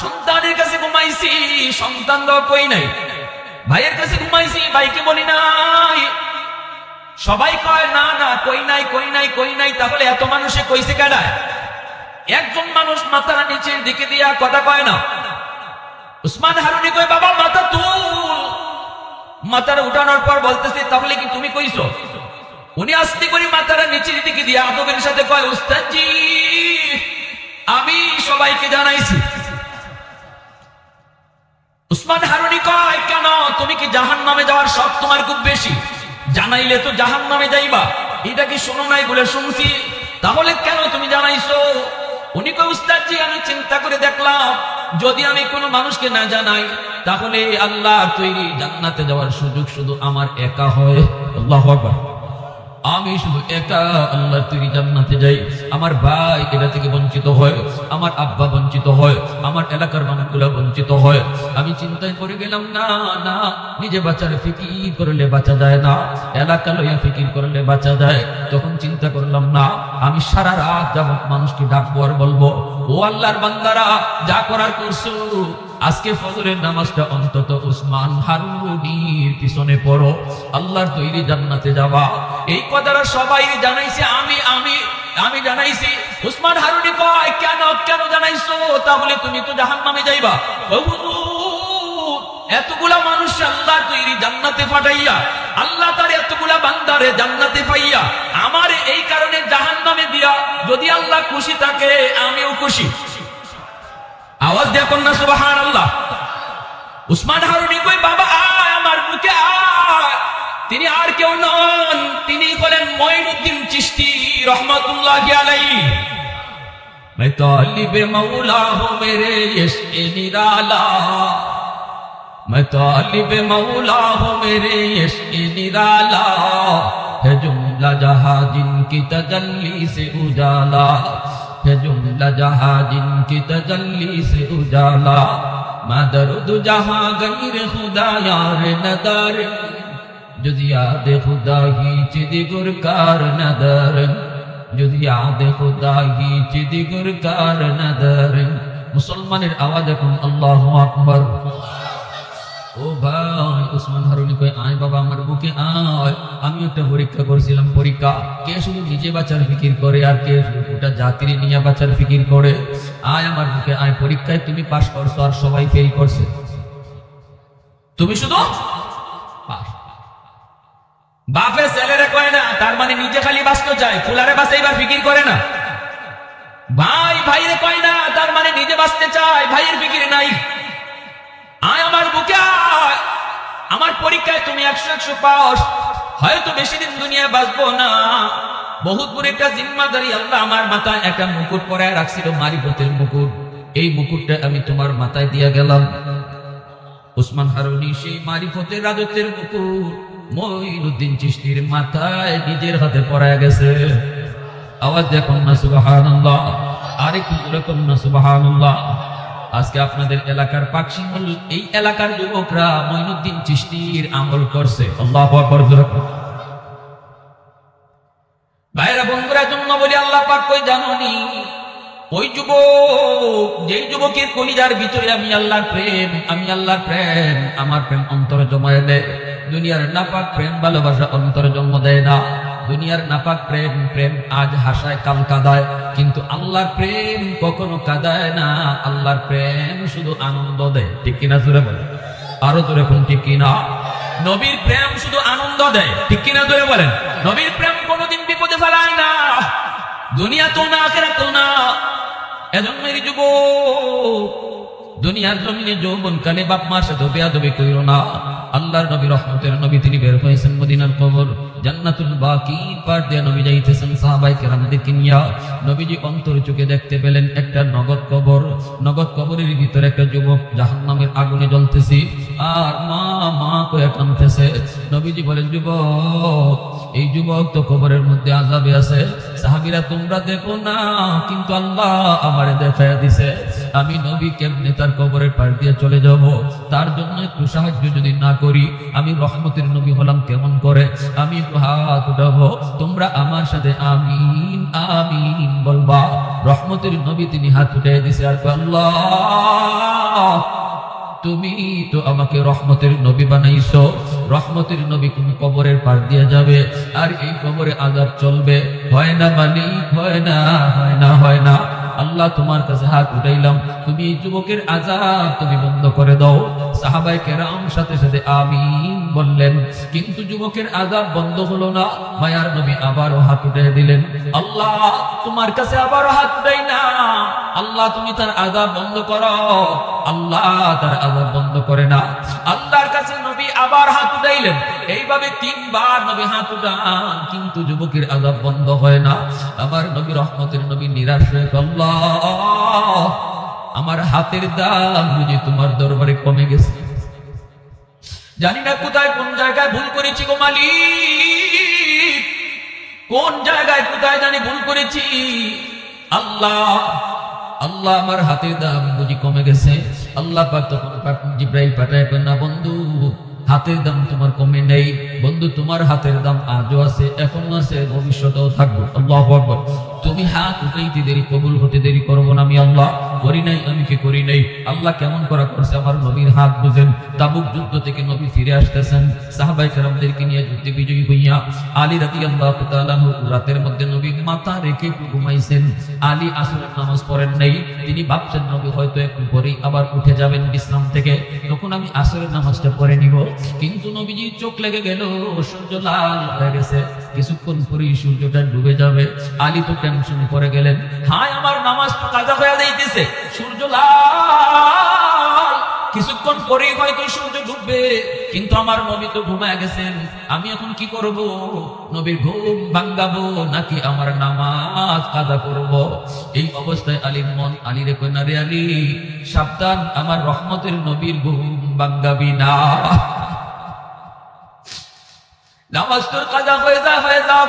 সন্তানের কাছে ঘুমাইছি, সন্তানরাও কই নাই। ভাইয়ের কাছে ঘুমাইছি, ভাইকে বলি নাই। সবাই কয় না না, কই নাই কই নাই কই নাই। তাহলে এত মানুষে কইছে কেডায়? একজন মানুষ মাথার নিচের দিকে দিয়া কথা কয় না। উসমান হারুনি কয়, বাবা মাথা তুল। মাথার উঠানোর পর বলতেছে, তাহলে কি তুমি কইছো? উনি আস্তে করে মাথার নিচের দিকে দিয়া আদবের সাথে কয়, উস্তাদজি আমি সবাইকে জানাইছি। উসমান হারুনি কয়, কেন তুমি কি জাহান্নামে যাওয়ার শখ তোমার খুব বেশি? জানাইলে তো জাহান্নামে যাইবা, এটা কি শোনো নাই বলে শুনছি, তাহলে কেন তুমি জানাইছো? উনি কয়, উস্তাদজি আমি চিন্তা করে দেখলাম যদি আমি কোনো মানুষকে না জানাই তাহলে আল্লাহ তৈরি জান্নাতে যাওয়ার সুযোগ শুধু আমার একা হয়। আল্লাহু আকবার। আমি শুধু একা আল্লাহর তৈরি জান্নাতে যাই, আমার ভাই এটা থেকে বঞ্চিত হয়, আমার আব্বা বঞ্চিত হয়, আমার এলাকার মানুষগুলো বঞ্চিত হয়। আমি চিন্তায় পড়ে গেলাম, না না, নিজে বাঁচার ফিকির করলে বাঁচা যায় না, এলাকা লইয়া ফিকির করলে বাঁচা যায়। তখন চিন্তা করলাম, না, আমি সারা রাত যাবত মানুষকে ডাকবো আর বলবো, ও আল্লাহর বান্দারা, যা করার করছো, আজকে ফজরের নামাজটা অন্তত উসমান হারুনির পিছনে পড়ো, আল্লাহর তৈরি জান্নাতে যাবা। এই কথাটা সবাই জানাইছে, আমি জানাইছি। উসমান হারুনি কয়, কেন কেন জানাইছো? তাহলে তুমি তো জাহান্নামে যাইবা। এতগুলা মানুষ আল্লাহর তৈরি জান্নাতে পাঠাইয়া, আল্লাহ তার এতগুলা বান্দারে জান্নাতে পাইয়া আমার এই কারণে জাহান্নামে দিয়া, যদি আল্লাহ খুশি থাকে আমিও খুশি। আওয়াজ দেখুন না সুবহানাল্লাহ। উসমান হারুনি কই, বাবা আয় আমার বুকে আয়। তিনি আর কেউ নন, তিনি হলেন মঈনুদ্দিন চিশতি রহমাতুল্লাহি আলাইহি। मैं तालिब मौला हूं मेरे इश्क़ निराला, मैं तालिब मौला हूं मेरे इश्क़ निराला, है जुमला जहां जिनकी तजल्ली से उजाला, है जुमला जहां जिनकी तजल्ली से उजाला, मैं दर्द जहां गैर खुदा यार नदर, যদি याद खुदा ही चिदी गुरकार नदर, যদি याद खुदा ही चिदी गुरकार नदर। মুসলমানের আওয়াজ এখন আল্লাহু আকবার। ও ভাই, উসমান হারুনি কয়, আয় বাবা আমার বুকে আয়। আমি একটা পরীক্ষা করছিলাম, পরীক্ষা কে শুধু নিজে বাঁচার ফিকির করে আর কে ওটা জাতির নিয়ে বাঁচার ফিকির করে। আয় আমার বুকে আয়, পরীক্ষায় তুমি পাস করছো আর সবাই ফেল করছে, তুমি শুধু পাস। বাপে ছেলেরে কয় না, তার মানে নিজে খালি বাঁচতে চায়, ফুলারে বাঁচাইবার ফিকির করে না। ভাই ভাইরে কয় না, তার মানে নিজে বাঁচতে চায়, ভাইয়ের ফিকির নাই। আয় আমার বুকে আয়, আমার পরীক্ষায় তুমি 100 পাস, হয়তো বেশি দিন দুনিয়ায় বাঁচবো না। বহুত বড় একটা জিম্মাদারি আল্লাহ আমার মাথায় একটা মুকুট পরায় রাখছিল, মারিফতের মুকুট। এই মুকুটটা আমি তোমার মাথায় দিয়া গেলাম। উসমান হারুনি সেই মারিফতের রাজত্বের মুকুট মঈনুদ্দিন চিশতির মাথায় নিজের হাতে পরায় গেছে। আওয়াজ দেখুন না সুবহানাল্লাহ, আরেকটু এরকম না সুবহানাল্লাহ। আজকে আপনাদের এলাকার পাকশিমুল, এই এলাকার যুবকরা মঈনুদ্দিন চিশতির আমল করছে। আল্লাহু আকবার। ভাইরা বন্ধুরা, জন্য বলি আল্লাহ পাক কই জানোনি, ওই যুবক, যেই যুবকের কলিজার ভিতরে আমি আল্লাহর প্রেম, আমি আল্লাহর প্রেম, আমার প্রেম অন্তরে জমায়ে দেয়। দুনিয়ার নাপাক প্রেম ভালোবাসা অন্তরে জন্ম দেয় না। দুনিয়ার নাপাক প্রেম, প্রেম আজ হাসায় কাল কাঁদায়, কিন্তু আল্লাহর প্রেম কখনো কাঁদায় না। আল্লাহর প্রেম শুধু আনন্দ দেয়। ঠিক কিনা জোরে বলেন, আরো জোরে কোন ঠিক কিনা? নবীর প্রেম শুধু আনন্দ দেয়। ঠিক কিনা জোরে বলেন? নবীর প্রেম কোনোদিন বিপদে ফেলায় না, দুনিয়া তো না আখিরাতেও না। এজন্যই যুবক, দুনিয়ার জমিনে যৌবন কালে বাপ মার সাথে বেয়াদবি কইরো না। আল্লাহর নবী, রহমতের নবী, তিনি বের হয়েছেন মদিনার কবর জান্নাতুল বাকি পার দিয়ে নবী যাইতেছেন সাহাবায়ে কেরামদেরকে নিয়া। নবীজি অন্তর চোখে দেখতে পেলেন একটা নগদ কবর। নগদ কবরের ভিতরে একটা যুবক জাহান্নামের আগুনে জ্বলতেছে আর মা মা কয়ে কাঁদতেছে। নবীজি বলেন, যুবক, এই যুবক তো কবরের মধ্যে আযাবে আছে। সাহাবীরা, তোমরা দেখো না, কিন্তু আল্লাহ আমারে দেখায়া দিছে। আমি নবী কেমনে তার কবরের পার দিয়ে চলে যাব? তার জন্য একটু সাহায্য যদি না করি, আমি রহমতের নবী হলাম কেমন করে? আমি একটু হাত উঠাবো, তোমরা আমার সাথে আমিন আমিন বলবা। রহমতের নবী তিনি হাত উঠিয়ে দিছে আর আল্লাহ, তুমি তো আমাকে রহমতের নবী বানাইছো। রহমতের নবী কোন কবরের পার দিয়ে যাবে আর এই কবরে আযাব চলবে? হয় না মালিক, হয় না, হয় না, হয় না। আল্লাহ তোমার কাছে হাত উঠাইলাম, তুমি এই যুবকের আযাব তুমি বন্ধ করে দাও। সাহাবায়ে কেরাম সাথে সাথে আমিন বললেন, কিন্তু যুবকের আযাব বন্ধ হলো না। মায়ার নবী আবারও হাত উঠিয়ে দিলেন, আল্লাহ তোমার কাছে আবারও হাত উঠাই না, আল্লাহ তুমি তার আযাব বন্ধ করো। আল্লাহ তার আযাব বন্ধ করে না। আল্লাহর কাছে নবী আবার হাত উঠাইলেন। এইভাবে 3 বার নবী হাত উঠান, কিন্তু যুবকের আযাব বন্ধ হয় না। আমার নবী রহমতের নবী নিরাশ হয়ে আল্লাহ আমার হাতের দাম বুঝি তোমার দরবারে কমে গেছে, জানি না কোথায় কোন জায়গায় ভুল করেছি গো মালিক, কোন জায়গায় কোথায় জানি ভুল করেছি। আল্লাহ আল্লাহ আমার হাতের দাম বুঝি কমে গেছে। আল্লাহ পাক তখন জিব্রাইল পাঠায়, না বন্ধু হাতের দাম তোমার কমে নেই বন্ধু, তোমার হাতের দাম আজও আছে, এখনো আছে, ভবিষ্যতেও থাকবে। আল্লাহু আকবার। তুমি হাত উঠাইতে দেরি, কবুল হতে দেরি করবো না আমি আল্লাহ, করি নাই, আমি কি করি নাই। আল্লাহ কেমন করা করছে আমার নবীর হাত বুঝেন। তাবুক যুদ্ধ থেকে নবী ফিরে আসতেছেন সাহাবায়ে কেরামদেরকে নিয়ে যুদ্ধে বিজয়ী হইয়া। আলী রাদিয়াল্লাহু তাআলা রাতের মধ্যে নবীর মাথা রেখে ঘুমাইছেন। আলী আসরের নামাজ পড়েন নাই, তিনি ভাবছেন নবী হয়তো একটু পরেই আবার উঠে যাবেন বিশ্রাম থেকে, তখন আমি আসরের নামাজটা পড়ে নিব। কিন্তু নবীজি চোখ লেগে গেল, সূর্য লাল হয়ে গেছে, কিছুক্ষণ পরেই সূর্যটা ডুবে যাবে। আলী তো টেনশনে পড়ে গেলেন, হায় আমার নামাজ তো কাজা হয়ে যাইতেছে, সূর্য লাল, কিছুক্ষণ পরেই হয়তো সূর্য ডুববে, কিন্তু আমার নবী তো ঘুমায় গেছেন, আমি এখন কি করব? নবীর ঘুম ভাঙাবো নাকি আমার নামাজ কাজা করব? এই অবস্থায় আলীর মন আলীরে কই, না রে আলী সাবধান, আমার রহমতের নবীর ঘুম ভাঙাবি না, নামাজ তোর কাজা হয়ে যা,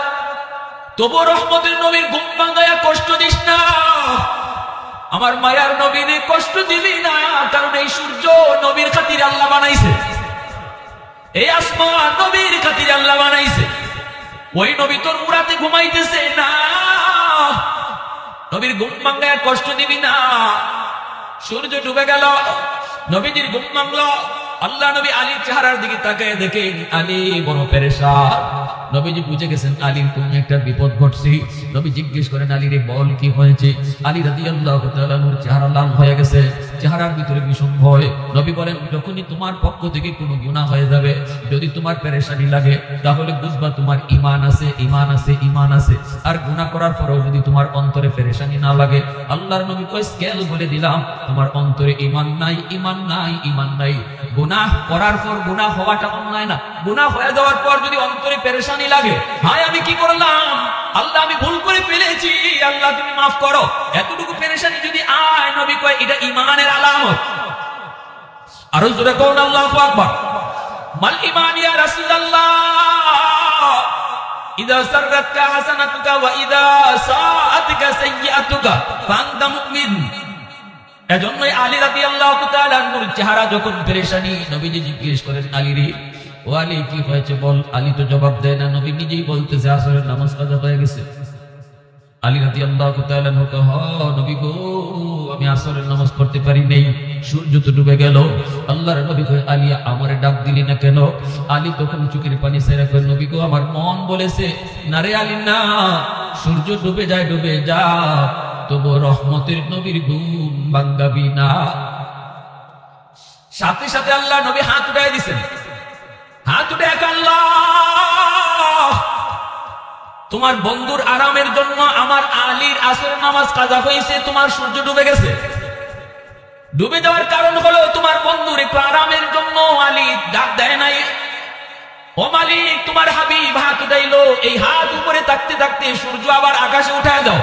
তবু রহমতের নবীর ঘুম ভাঙায়া কষ্ট দিস না, আমার মায়ার নবীর কষ্ট দিবি না, কারণ এই সূর্য নবীর খাতিরে আল্লাহ বানাইছে, এই আসমান নবীর খাতিরে আল্লাহ বানাইছে, ওই নবী তোর মুরাতে ঘুমাইতেছে না, নবীর ঘুম ভাঙায়া কষ্ট দিবি না। সূর্য ডুবে গেল, নবীজির ঘুম ভাঙলো। আল্লাহ নবী আলীর চেহারার দিকে তাকায় দেখেন আলী বড় পেরেশান। নবীজি বুঝে গেছেন আলীর কোন একটা বিপদ ঘটছে। নবী জিজ্ঞেস করেন, আলী রে বল কি হয়েছে? আলী রাদিয়াল্লাহু তাআলা নূর চেহারা লাল হয়ে গেছে, চেহারার ভিতরে ভীষণ ভয়। নবী বলেন, যখনই তোমার পক্ষ থেকে কোনো গুনাহ হয়ে যাবে, যদি তোমার পেরেশানি লাগে, তাহলে বুঝবা তোমার ঈমান আছে, ঈমান আছে, ঈমান আছে। আর গুনাহ করার পরেও যদি তোমার অন্তরে পেরেশানি না লাগে, আল্লাহর নবী কয় স্কেল বলে দিলাম, তোমার অন্তরে ঈমান নাই, ঈমান নাই, ঈমান নাই। গুনাহ করার পর গুনাহ হওয়াটা অন্যায় না, গুনাহ হয়ে যাওয়ার পর যদি অন্তরে পেরেশানি লাগে, হায় আমি কি করলাম, আল্লাহ আমি ভুল করে ফেলেছি, আল্লাহ তুমি মাফ করো, এতটুকু পেরেশানি যদি আয়, নবী কয় এটা ঈমানের আলামত। আরো জোরে কোন আল্লাহু আকবার। মাল ঈমান ইয়া রাসূলুল্লাহ, ইযা সাররাতকা হাসানাতুকা ওয়া ইযা সাআতকা সাইয়্যাতুকা ফাআনতা মুমিন। এজন্যই আলী রাদিয়াল্লাহু তাআলা আনহুর চেহারা যখন পেরেশানি, নবীজি জিজ্ঞেস করেন, আলী রে ও আলী কি হয়েছে বল। আলী তো জবাব দেয় না, নবী নিজেই বলতেছে আসরের নামাজ কাজা হয়ে গেছে। আলী রাদিয়াল্লাহু তাআলা আনহু কয়, নবী গো আমি আসরের নামাজ পড়তে পারি নাই, সূর্য তো ডুবে গেল। আল্লাহর নবী কয়, আলী আমারে ডাক দিলি না কেন? আলী তখন চোখের পানি ছেড়ে কয়, নবী গো আমার মন বলেছে না রে আলী না, সূর্য ডুবে যায়, ডুবে যা, তবু রহমতের নবীর ঘুম ভাঙাবি না। সাথে সাথে আল্লাহ নবী হাত উঠায় দিছেন, হাত উঠে এক, আল্লাহ তোমার বন্ধুর আরামের জন্য আমার আলীর আসরের নামাজ কাজা হয়েছে, তোমার সূর্য ডুবে গেছে। ডুবে যাওয়ার কারণ হলো তোমার বন্ধুর একটু আরামের জন্য আলী ডাক দেয় নাই। ও মালিক তোমার হাবিব হাত উঠাইলো, এই হাত উপরে থাকতে থাকতে সূর্য আবার আকাশে উঠায় দাও,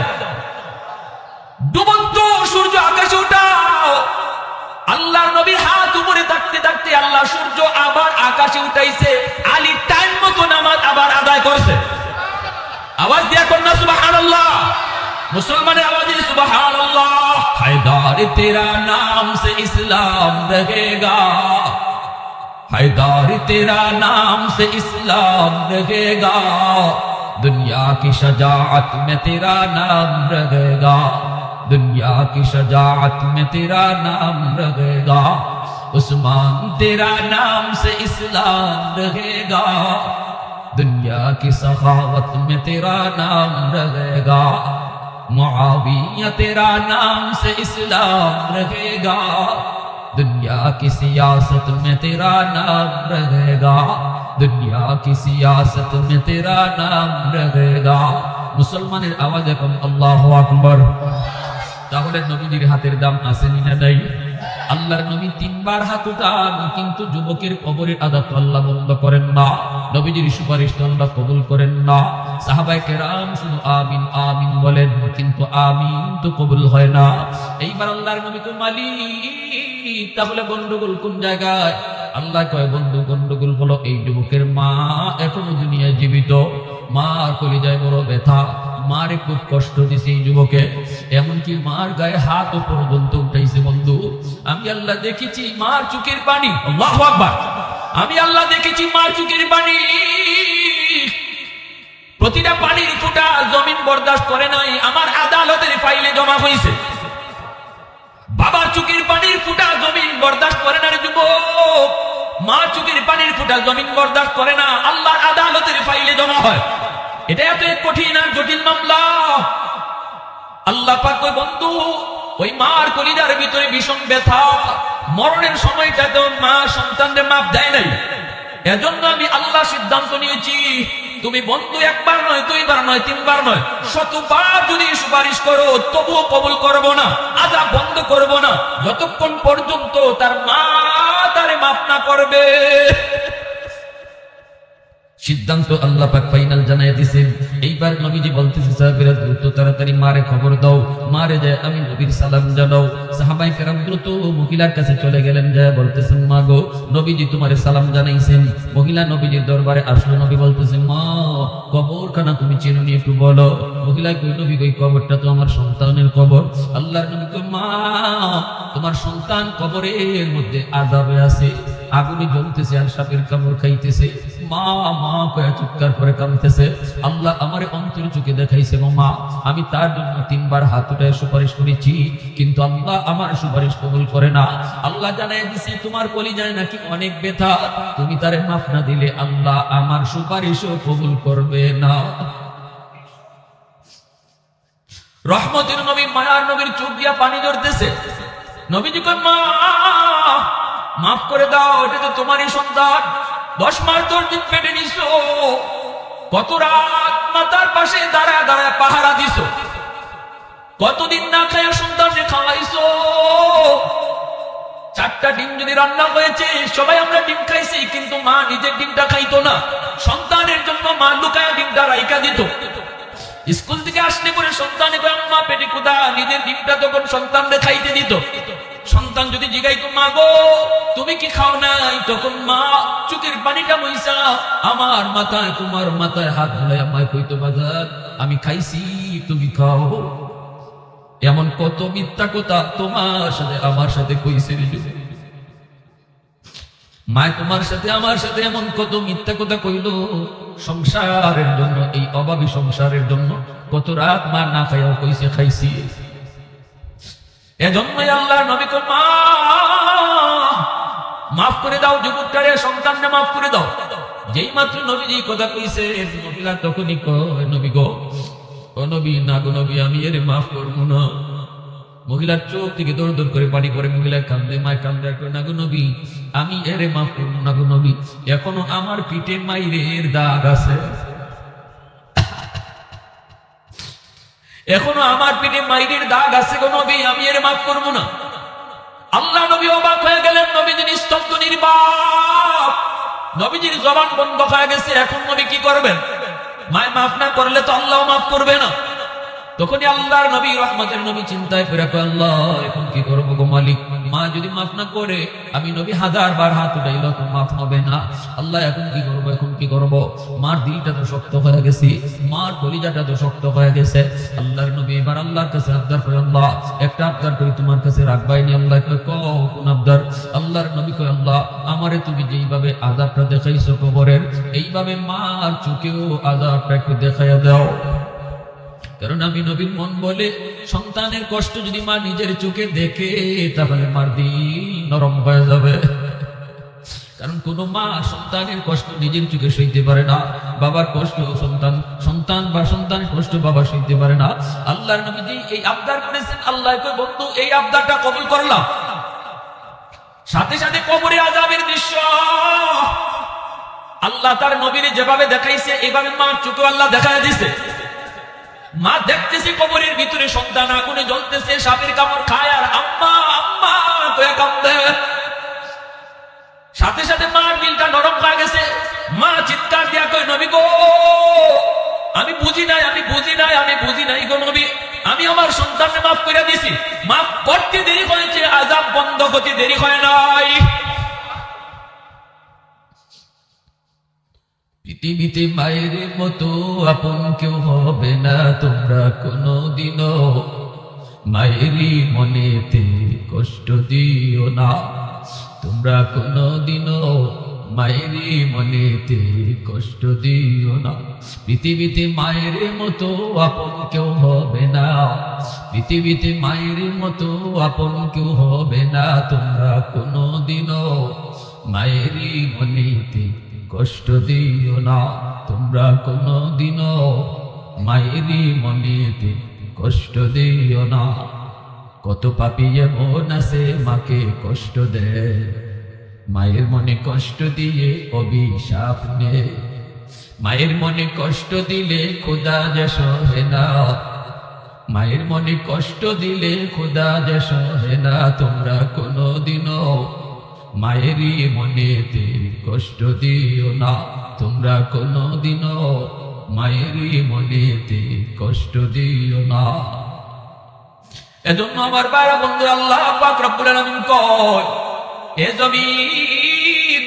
ডুবন্ত সূর্য আকাশে উঠাও। আল্লাহর নবীর হাত উপরে থাকতে থাকতে আল্লাহ সূর্য আবার আকাশে উঠাইছে, আলী টাইম মতো নামাজ আবার আদায় করছে। আওয়াজ দিয়া কন্যা সুবহানাল্লাহ, মুসলমানের আওয়াজ দিয়ে সুবহানাল্লাহ। হায়দার তেরা নাম সে ইসলাম रहेगा, हैदर तेरा नाम से इस्लाम रहेगा, दुनिया की शजाअत में तेरा नाम रहेगा, दुनिया की शजाअत में तेरा नाम रहेगा, उस्मान तेरा नाम से इस्लाम रहेगा, दुनिया की सखावत में तेरा नाम रहेगा, मुआविया तेरा नाम से इस्लाम रहेगा, दुनिया की सियासत में तेरा नाम रहेगा। দুনিয়া কি সিয়াসত মে তেরা নাম রহেগা। মুসলমানের আওয়াজ এখন আল্লাহু আকবার। তাহলে নবীজির হাতের দাম আছে না নাই? আল্লাহর নবী 3 বার হাত উঠান, কিন্তু যুবকের কবরের আযাব আল্লাহ বন্ধ করেন না, নবীজির সুপারিশ আল্লাহ কবুল করেন না। সাহাবায়ে কেরাম শুধু আমিন আমিন বলেন, কিন্তু আমিন তো কবুল হয় না। এইবার আল্লাহর নবী তো মালিক, তাহলে গন্ডগোল কোন জায়গায়? আল্লাহ কয় বন্ধু, গন্ডগোল হলো এই যুবকের মা এখনো দুনিয়ায় জীবিত, মার কলিজায় বড় ব্যথা, মারে খুব কষ্ট দিছে এই যুবকে, এমনকি মার গায়ে হাত পর্যন্ত উঠাইছে। বন্ধু, আমি আল্লাহ দেখেছি মার চোখের পানি, আল্লাহু আকবার, আমি আল্লাহ দেখেছি মার চোখের পানি, প্রতিটা পানির ফোঁটা জমিন বরদাস্ত করে নাই, আমার আদালতের ফাইলে জমা হয়েছে। বাবার চোখের পানির ফোঁটা জমিন বরদাস্ত করে না রে যুবক, মা চোখের পানির ফোঁটা জমিন বরদাস্ত করে না, আল্লাহর আদালতের ফাইলে জমা হয়। এটা এত কঠিন আর জটিল মামলা। আল্লাহ পাক কয় বন্ধু, ওই মার কলিজার ভিতরে ভীষণ ব্যথা, মরণের সময়টাতে মা সন্তানদের মাপ দেয় নাই। এজন্য আমি আল্লাহ সিদ্ধান্ত নিয়েছি, তুমি বন্ধু 1 বার নয়, 2 বার নয়, 3 বার নয়, 100বার যদি সুপারিশ করো তবুও কবুল করব না, আযাব বন্ধ করব না, যতক্ষণ পর্যন্ত তার মা তারে মাফ না করবে। সিদ্ধান্ত আল্লাহ পাক ফাইনাল জানায় দিয়েছেন। এইবার নবীজি বলতেছে সাহাবীরা দ্রুত তাড়াতাড়ি মারে খবর দাও, মারে যায় আমি নবীর সালাম জানাও। সাহাবায়ে কেরাম দ্রুত মহিলার কাছে চলে গেলেন, যায় বলতেছেন মা গো, নবীজি তোমারে সালাম জানাইছেন। মহিলা নবীজির দরবারে আসলো, নবী বলতেছেন মা কবরখানা তুমি চেনো নি, একটু বলো। মহিলা কই নবী কই কবরটা তো আমার সন্তানের কবর। আল্লাহর নবী কই মা তোমার সন্তান কবরের মধ্যে আযাবে আছে, আগুনে জ্বলতেছে আর সাপের কামড় খাইতেছে। মা মা কয়ে চিৎকার করে কাঁদতেছে। আল্লাহ আমারে অন্তর চোখে দেখাইছে গো মা, আমি তার জন্য 3 বার হাত উঠায় সুপারিশ করেছি, কিন্তু আল্লাহ আমার সুপারিশ কবুল করে না। আল্লাহ জানায় দিছে তোমার কলিজায় নাকি অনেক ব্যথা, তুমি তারে মাফ না দিলে আল্লাহ আমার সুপারিশও কবুল করবে না। রহমতের নবী মায়ার নবীর চোখ দিয়া পানি ঝরতেছে। নবীজি কয় মা মাফ করে দাও, এটা তো তোমারই সন্তান, 10 মাস 10 দিন পেটে নিছো, কত রাত মাতার পাশে দাঁড়ায় দাঁড়ায় পাহারা দিছো, কতদিন না খায়া সন্তানকে খাওয়াইছো। 4টা ডিম যদি রান্না হয়েছে, সবাই আমরা ডিম খাইছি, কিন্তু মা নিজের ডিমটা খাইতো না, সন্তানের জন্য মা লুকায়া ডিমটা রাইখা দিত। স্কুল থেকে আসলে পরে সন্তানে কয় আম্মা পেটে ক্ষুধা, নিজের ডিমটা তখন সন্তানকে খাইতে দিত। সন্তান যদি জিগাইতো মা গো তুমি কি খাও নাই, তখন মা চোখের পানিটা মুইসা আমার মাথায় তোমার মাথায় হাত বুলাইয়া আমায় কইতো বাজার আমি খাইছি তুমি খাও। এমন কত মিথ্যা কথা তোমার সাথে আমার সাথে কইছে রে যুবক। মা তোমার সাথে আমার সাথে এমন কত মিথ্যা কথা কইলো সংসারের জন্য, এই অভাবী সংসারের জন্য কত রাত মা না খাইয়াও কইছে খাইছি। এজন্যই আল্লাহর নবী কয় মা মাফ করে দাও যুবকটারে, সন্তানকে মাফ করে দাও। যেই মাত্র নবীজি কথা কইছে মহিলা তখনই কয় নবী গো, ও নবী না গো নবী আমি এর মাফ করবো না। মহিলার চোখ থেকে দৌড় দৌড় করে পানি পড়ে, মহিলা কান্দে, মায় কান্দে, না গো নবী আমি এরে মাফ করবো না গো নবী, এখনো আমার পিঠে মাইরের দাগ আছে, এখনো আমার পিঠে মাইরের দাগ আছে গো নবী, আমি এর মাফ করবো না। আল্লাহ নবী অবাক হয়ে গেলেন, নবীজির স্তব্ধ নির্বাক, নবীজির জবান বন্ধ হয়ে গেছে। এখন নবী কি করবেন? মায় মাফ না করলে তো আল্লাহ মাফ করবে না। তখনই আল্লাহর নবী রহমতের নবী চিন্তায় পড়ে আল্লাহ এখন কি করবো গো মালিক, মা যদি মাফ না করে আমি নবী 1000 বার হাত উঠাইল তো মাফ হবে না। আল্লাহ এখন কি করবো, এখন কি করবো? মার দিলটা তো শক্ত হয়ে গেছে, মার কলিজাটা তো শক্ত হয়ে গেছে। আল্লাহর নবী এবার আল্লাহর কাছে আবদার করে, আল্লাহ একটা আবদার করি তোমার কাছে রাখবাইনি। আল্লাহ কয় কোন আবদার? আল্লাহর নবী কয় আল্লাহ আমারে তুমি যেইভাবে আযাবটা দেখাইছো কবরের, এইভাবে মার চোখেও আযাবটা একটু দেখাইয়া দাও। কারণ আমি নবীর মন বলে সন্তানের কষ্ট যদি মা নিজের চোখে দেখে তাহলে মার দিল নরম হয়ে যাবে। কারণ কোন মা সন্তানের কষ্ট নিজের চোখে সইতে পারে না, বাবার কষ্ট সন্তান, সন্তান বা সন্তানের কষ্ট বাবা সইতে পারে না। আল্লাহর নবী যে এই আবদার করেছেন, আল্লাহ কয় বন্ধু এই আবদারটা কবুল করলাম। সাথে সাথে কবরে আযাবের দৃশ্য, আল্লাহ তার নবীরে যেভাবে দেখাইছে এভাবে মার চোখে আল্লাহ দেখায় দিছে। মা দেখতেছে কবরের ভিতরে সন্তান আগুনে জ্বলতেছে, সাপের কামড় খায়, আর আম্মা আম্মা কয়ে কাঁদে। সাথে সাথে মার দিলটা নরম হয়ে গেছে। মা চিৎকার দিয়া কয়, নবী গো, আমি বুঝি নাই, আমি বুঝি নাই, আমি বুঝি নাই গো নবী, আমি আমার সন্তানকে মাফ করে দিছি। মাফ করতে দেরি হয়েছে, আযাব বন্ধ হতে দেরি হয় নাই। পৃথিবীতে মায়ের মতো আপন কেউ হবে না, তোমরা কোনদিনও মায়েরই মনেতে কষ্ট দিও না, তোমরা কোনদিনও মায়েরই মনেতে কষ্ট দিও না। পৃথিবীতে মায়ের মতো আপন কেউ হবে না, পৃথিবীতে মায়ের মতো আপন কেউ হবে না, তোমরা কোনদিনও মায়েরই মনেতে কষ্ট দিও না, তোমরা কোনদিনও মায়েরই মনেতে কষ্ট দিও না। কত পাপী এমন আছে মাকে কষ্ট দেয়, মায়ের মনে কষ্ট দিয়ে অভিশাপ নেয়, মায়ের মনে কষ্ট দিলে খোদা যে সহে না, মায়ের মনে কষ্ট দিলে খোদা যে সহে না, তোমরা কোনদিনও মায়েরই মনেতে কষ্ট দিও না, তোমরা কোনদিনও মায়েরই মনেতে কষ্ট দিও না। এজন্য আমার ভাইরা বন্ধু, আল্লাহ পাক রব্বুল আলামিন কয়, এ জমিন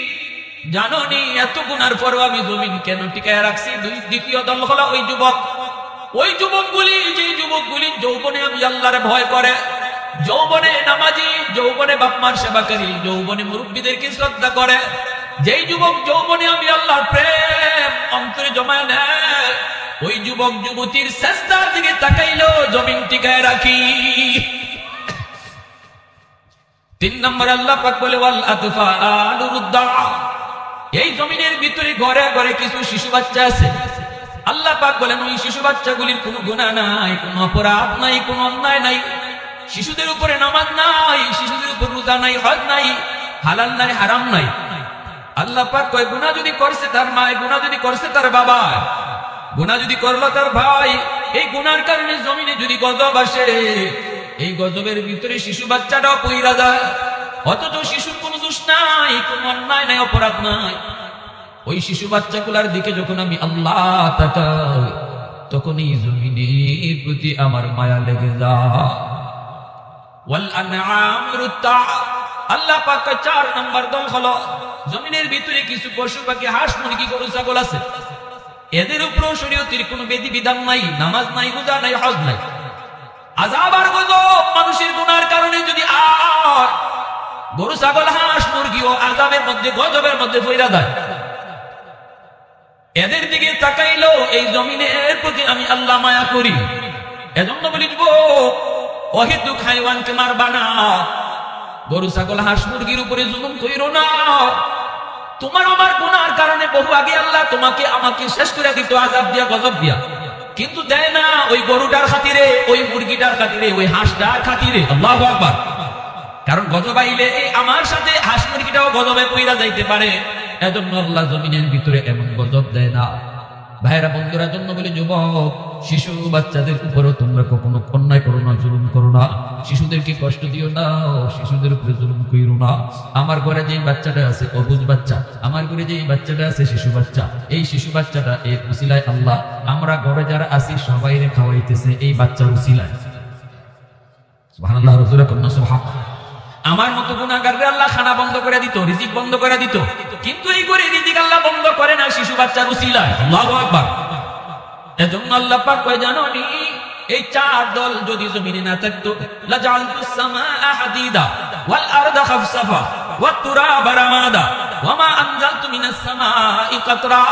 জানোনি এত গুনার পরও আমি জমিন কেন টিকায় রাখছি? দ্বিতীয় দল হলো ওই যুবকগুলি, যে যুবকগুলি যৌবনে আমি আল্লাহরে ভয় করে, যৌবনে নামাজি, যৌবনে বাপমার সেবাকারী, যৌবনে মুরব্বীদেরকে শ্রদ্ধা করে, যেই যুবক যৌবনে আমি আল্লাহর প্রেম অন্তরে জমায় নেয়, ওই যুবক যুবতীর সেজদার দিকে তাকাইলো জমিন টিকায় রাখি। 3 নম্বর আল্লাহ পাক বলে, ওয়াল আতফালু রুদ্দা, এই জমিনের ভিতরে ঘরে ঘরে কিছু শিশু বাচ্চা আছে। আল্লাহ পাক বলেন, ওই শিশু বাচ্চাগুলির কোনো গুনাহ নাই, কোনো অপরাধ নাই, কোনো অন্যায় নাই, শিশুদের উপরে নামাজ নাই, শিশুদের উপর রোজা নাই, হজ নাই, হালাল নাই, হারাম নাই। আল্লাহ পাক কয়, গুনাহ যদি করছে তার মা, গুনাহ যদি করছে তার বাবা, গুনাহ যদি করলো তার ভাই, এই গুনার কারণে জমিনে যদি গজব আসে, এই গজবের ভিতরে শিশু বাচ্চাটাও পইরা যায়, অথচ শিশুর কোনো দোষ নাই, কোনো অন্যায় নাই, অপরাধ নাই। ওই শিশু বাচ্চাগুলার দিকে যখন আমি আল্লাহ তাকাই, তখন এই জমিনের প্রতি আমার মায়া লেগে যায়। ওয়াল আনআম রুতা, আল্লাহ পাক 4 নম্বর দল হলো জমিনের ভিতরে কিছু পশু পাখি, হাঁস মুরগি গরু ছাগল আছে, এদের উপর শরীয়তের কোনো বিধি বিধান নাই, নামাজ নাই, রোজা নাই, হজ নাই। আযাব আর গজব মানুষের গুনার কারণে যদি আর গরু ছাগল হাঁস মুরগিও আযাবের মধ্যে গজবের মধ্যে পইরা যায়, এদের দিকে তাকাইলো এই জমিনের প্রতি আমি আল্লাহ মায়া করি। এজন্য বলি, অহেতুক হাইওয়ানকে মারবা না, গরু ছাগল হাঁস মুরগির উপরে জুলুম কইরো না। তোমার আমার গুনার কারণে বহু আগে আল্লাহ তোমাকে আমাকে শেষ করে দিত আযাব দিয়া, গজব দিয়া, কিন্তু দেয় না ওই গরুটার খাতিরে, ওই মুরগিটার খাতিরে, ওই হাঁসটার খাতিরে। আল্লাহু আকবার। কারণ গজব আইলে আমার সাথে হাঁস মুরগিটাও গজবে পইরা যাইতে পারে, এজন্য আল্লাহ জমিনের ভিতরে এমন গজব দেয় না। ভাইরা বন্ধুরা, জন্য বলে, যুবক শিশু বাচ্চাদের উপরও তোমরা কখনো অন্যায় করো না, জুলুম করো না, শিশুদেরকে কষ্ট দিও না, শিশুদের উপরে জুলুম কইরো না। আমার ঘরে যে বাচ্চাটা আছে অবুঝ বাচ্চা, আমার ঘরে যে বাচ্চাটা আছে শিশু বাচ্চা, এই শিশু বাচ্চাটা এর উসিলায় আল্লাহ আমরা ঘরে যারা আছি সবাইরে খাওয়াইতেছে এই বাচ্চার উসিলায়। সুবহানাল্লাহ, রাসূলুল্লাহ কন্না সুবহানাল্লাহ। আমার মতো গুনাহগারদের আল্লাহ খানা বন্ধ করে দিত, রিজিক বন্ধ করে দিত, কিন্তু এই করে রিজিক আল্লাহ বন্ধ করে না শিশু বাচ্চার উসিলায়। আল্লাহু আকবার। এজন্য আল্লাহ পাক কয়, জানোনি এই 4 দল যদি জমিনে না থাকতো, লাজালতুস সামাআ হাদিদা ওয়াল আরদা খাফসাফা ওয়াত তুরাবা রামাদা ওয়ামা আনজালতু মিনাস সামাই কাতরা।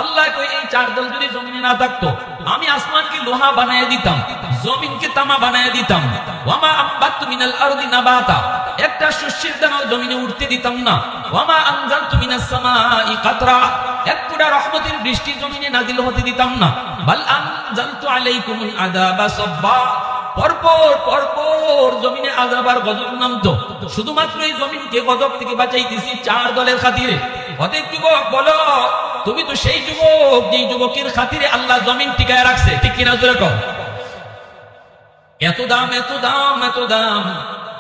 আল্লাহ কয়, এই 4 দল যদি জমিনে না থাকতো, আমি আসমানকে লোহা বানায় দিতাম, জমিনকে তামা বানায় দিতাম, ওয়ামা আম্বাতু মিনাল আরদি নাবাতা, একটা শস্যের দানাও জমিনে উঠতে দিতাম না, ওয়ামা আনজালতু মিনাস সামাই কাতরা, এক ফোঁটা রহমতের বৃষ্টি জমিনে নাজিল হতে দিতাম না, বাল আনজালতু আলাইকুমুল আযাবা সাব্বা, পরপর জমিনে আযাব আর গজব নামতো, শুধুমাত্র এই জমিনকে গজব থেকে বাঁচাইতেছি 4 দলের খাতিরে। অনেক যুবক বলো, তুমি তো সেই যুবক যে যুবকের খাতিরে আল্লাহ জমিন টিকায় রাখছে, ঠিক কিনা জোরে কও? এত দাম, এত দাম, এত দাম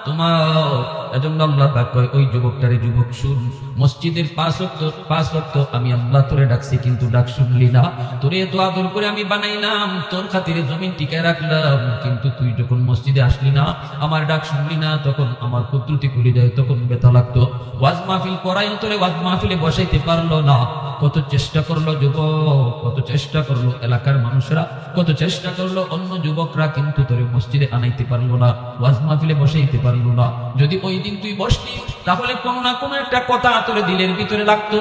তোমার। এজন্য আল্লাহ পাক কয়, ওই যুবকটারে, যুবক শুন, মসজিদের 5 ওয়াক্ত আমি আল্লাহ তোরে ডাকছি, কিন্তু ডাক শুনলি না। তোরে এত আদর করে আমি বানাইলাম, তোর খাতিরে জমিন টিকায় রাখলাম, কিন্তু তুই যখন মসজিদে আসলি না, আমার ডাক শুনলি না, তখন আমার কুদরতি করে যায়, তখন ব্যথা লাগতো। ওয়াজ মাহফিল করাই তোরে ওয়াজ মাহফিলে বসাইতে পারলো না। কত চেষ্টা করলো যুবক, কত চেষ্টা করলো এলাকার মানুষরা, কত চেষ্টা করলো অন্য যুবকরা, কিন্তু তোরে মসজিদে আনাইতে পারলো না, ওয়াজ মাহফিলে বসাইতে পারলো না। যদি ওই দিন তুই বসতি, তাহলে কোনো না কোনো একটা কথা তোরে দিলের ভিতরে লাগতো,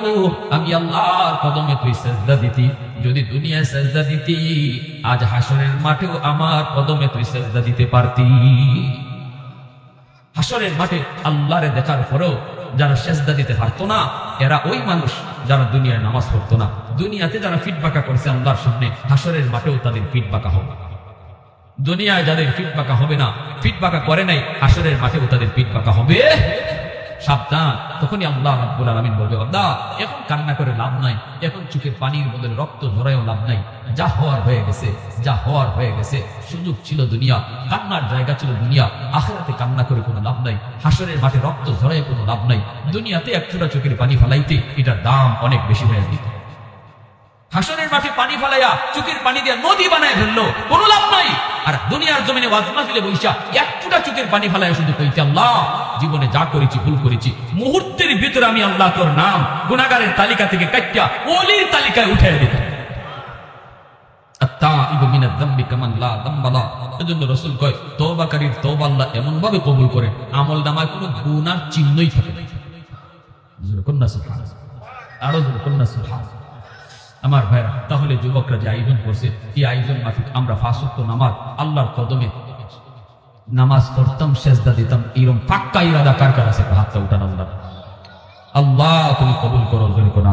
আমি আল্লাহর কদমে তুই সেজদা দিতি। যদি দুনিয়ায় সেজদা দিতি, আজ হাসরের মাঠেও আমার কদমে তুই সেজদা দিতে পারতি। হাসরের মাঠে আল্লাহরে দেখার পরেও যারা সেজদা দিতে পারতো না, এরা ওই মানুষ যারা দুনিয়ায় নামাজ পড়তো না। দুনিয়াতে যারা ফিট বাঁকা করছে আল্লাহর সামনে, হাসরের মাঠেও তাদের ফিট বাঁকা হবে। দুনিয়ায় যাদের ফিট বাঁকা হবে না, ফিট বাঁকা করে নাই, হাসরের মাঠেও তাদের ফিট বাঁকা হবে। সাবধান। তখনই আল্লাহ রাব্বুল আলামিন বলবে, বান্দা এখন কান্না করে লাভ নাই, এখন চোখের পানির বদলে রক্ত ঝরায়ও লাভ নাই, যা হওয়ার হয়ে গেছে, যা হওয়ার হয়ে গেছে। সুযোগ ছিল দুনিয়া, কান্নার জায়গা ছিল দুনিয়া, আখিরাতে কান্না করে কোনো লাভ নাই, হাসরের মাঠে রক্ত ঝরায় কোনো লাভ নাই। দুনিয়াতে এক ফোঁটা চোখের পানি ফেলাইতে এটার দাম অনেক বেশি হয়ে যেত। হাসরের মাঠে পানি ফেলাইয়া চোখের পানি দিয়ে নদী বানায় ফেললো, কোনো লাভ নাই। আর দুনিয়ার জমিনে ওয়াজ মাহফিলে বইসা এক ফোঁটা চোখের পানি ফেলাইয়া শুধু কইতে, আল্লাহ জীবনে যা করেছি ভুল করেছি, মুহূর্তের ভিতরে আমি আল্লাহ তোর নাম গুনাহগারের তালিকা থেকে কাটিয়া ওলির তালিকায় উঠাই দিত। আত্তাইবু মিনাজ যামবি কামান লা যামবা লা। এজন্য রাসূল কয়, তওবাকারীর তওবা আল্লাহ এমন ভাবে কবুল করেন, আমলনামায় কোনো গুনার চিহ্নই থাকে না। কন্যা সুবহানাল্লাহ, আরো কন্যা সুবহানাল্লাহ। আমার ভাইরা, তাহলে যুবকরা যে আয়োজন করছে, এই আয়োজন মাফিক আমরা 5 ওয়াক্ত নামাজ আল্লাহর কদমে নামাজ পড়তাম, সেজদা দিতাম, এরকম পাক্কা ইরাদা কার কার আছে? হাতটা উঠান। আল্লাহ তুমি কবুল করো,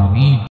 আমিন।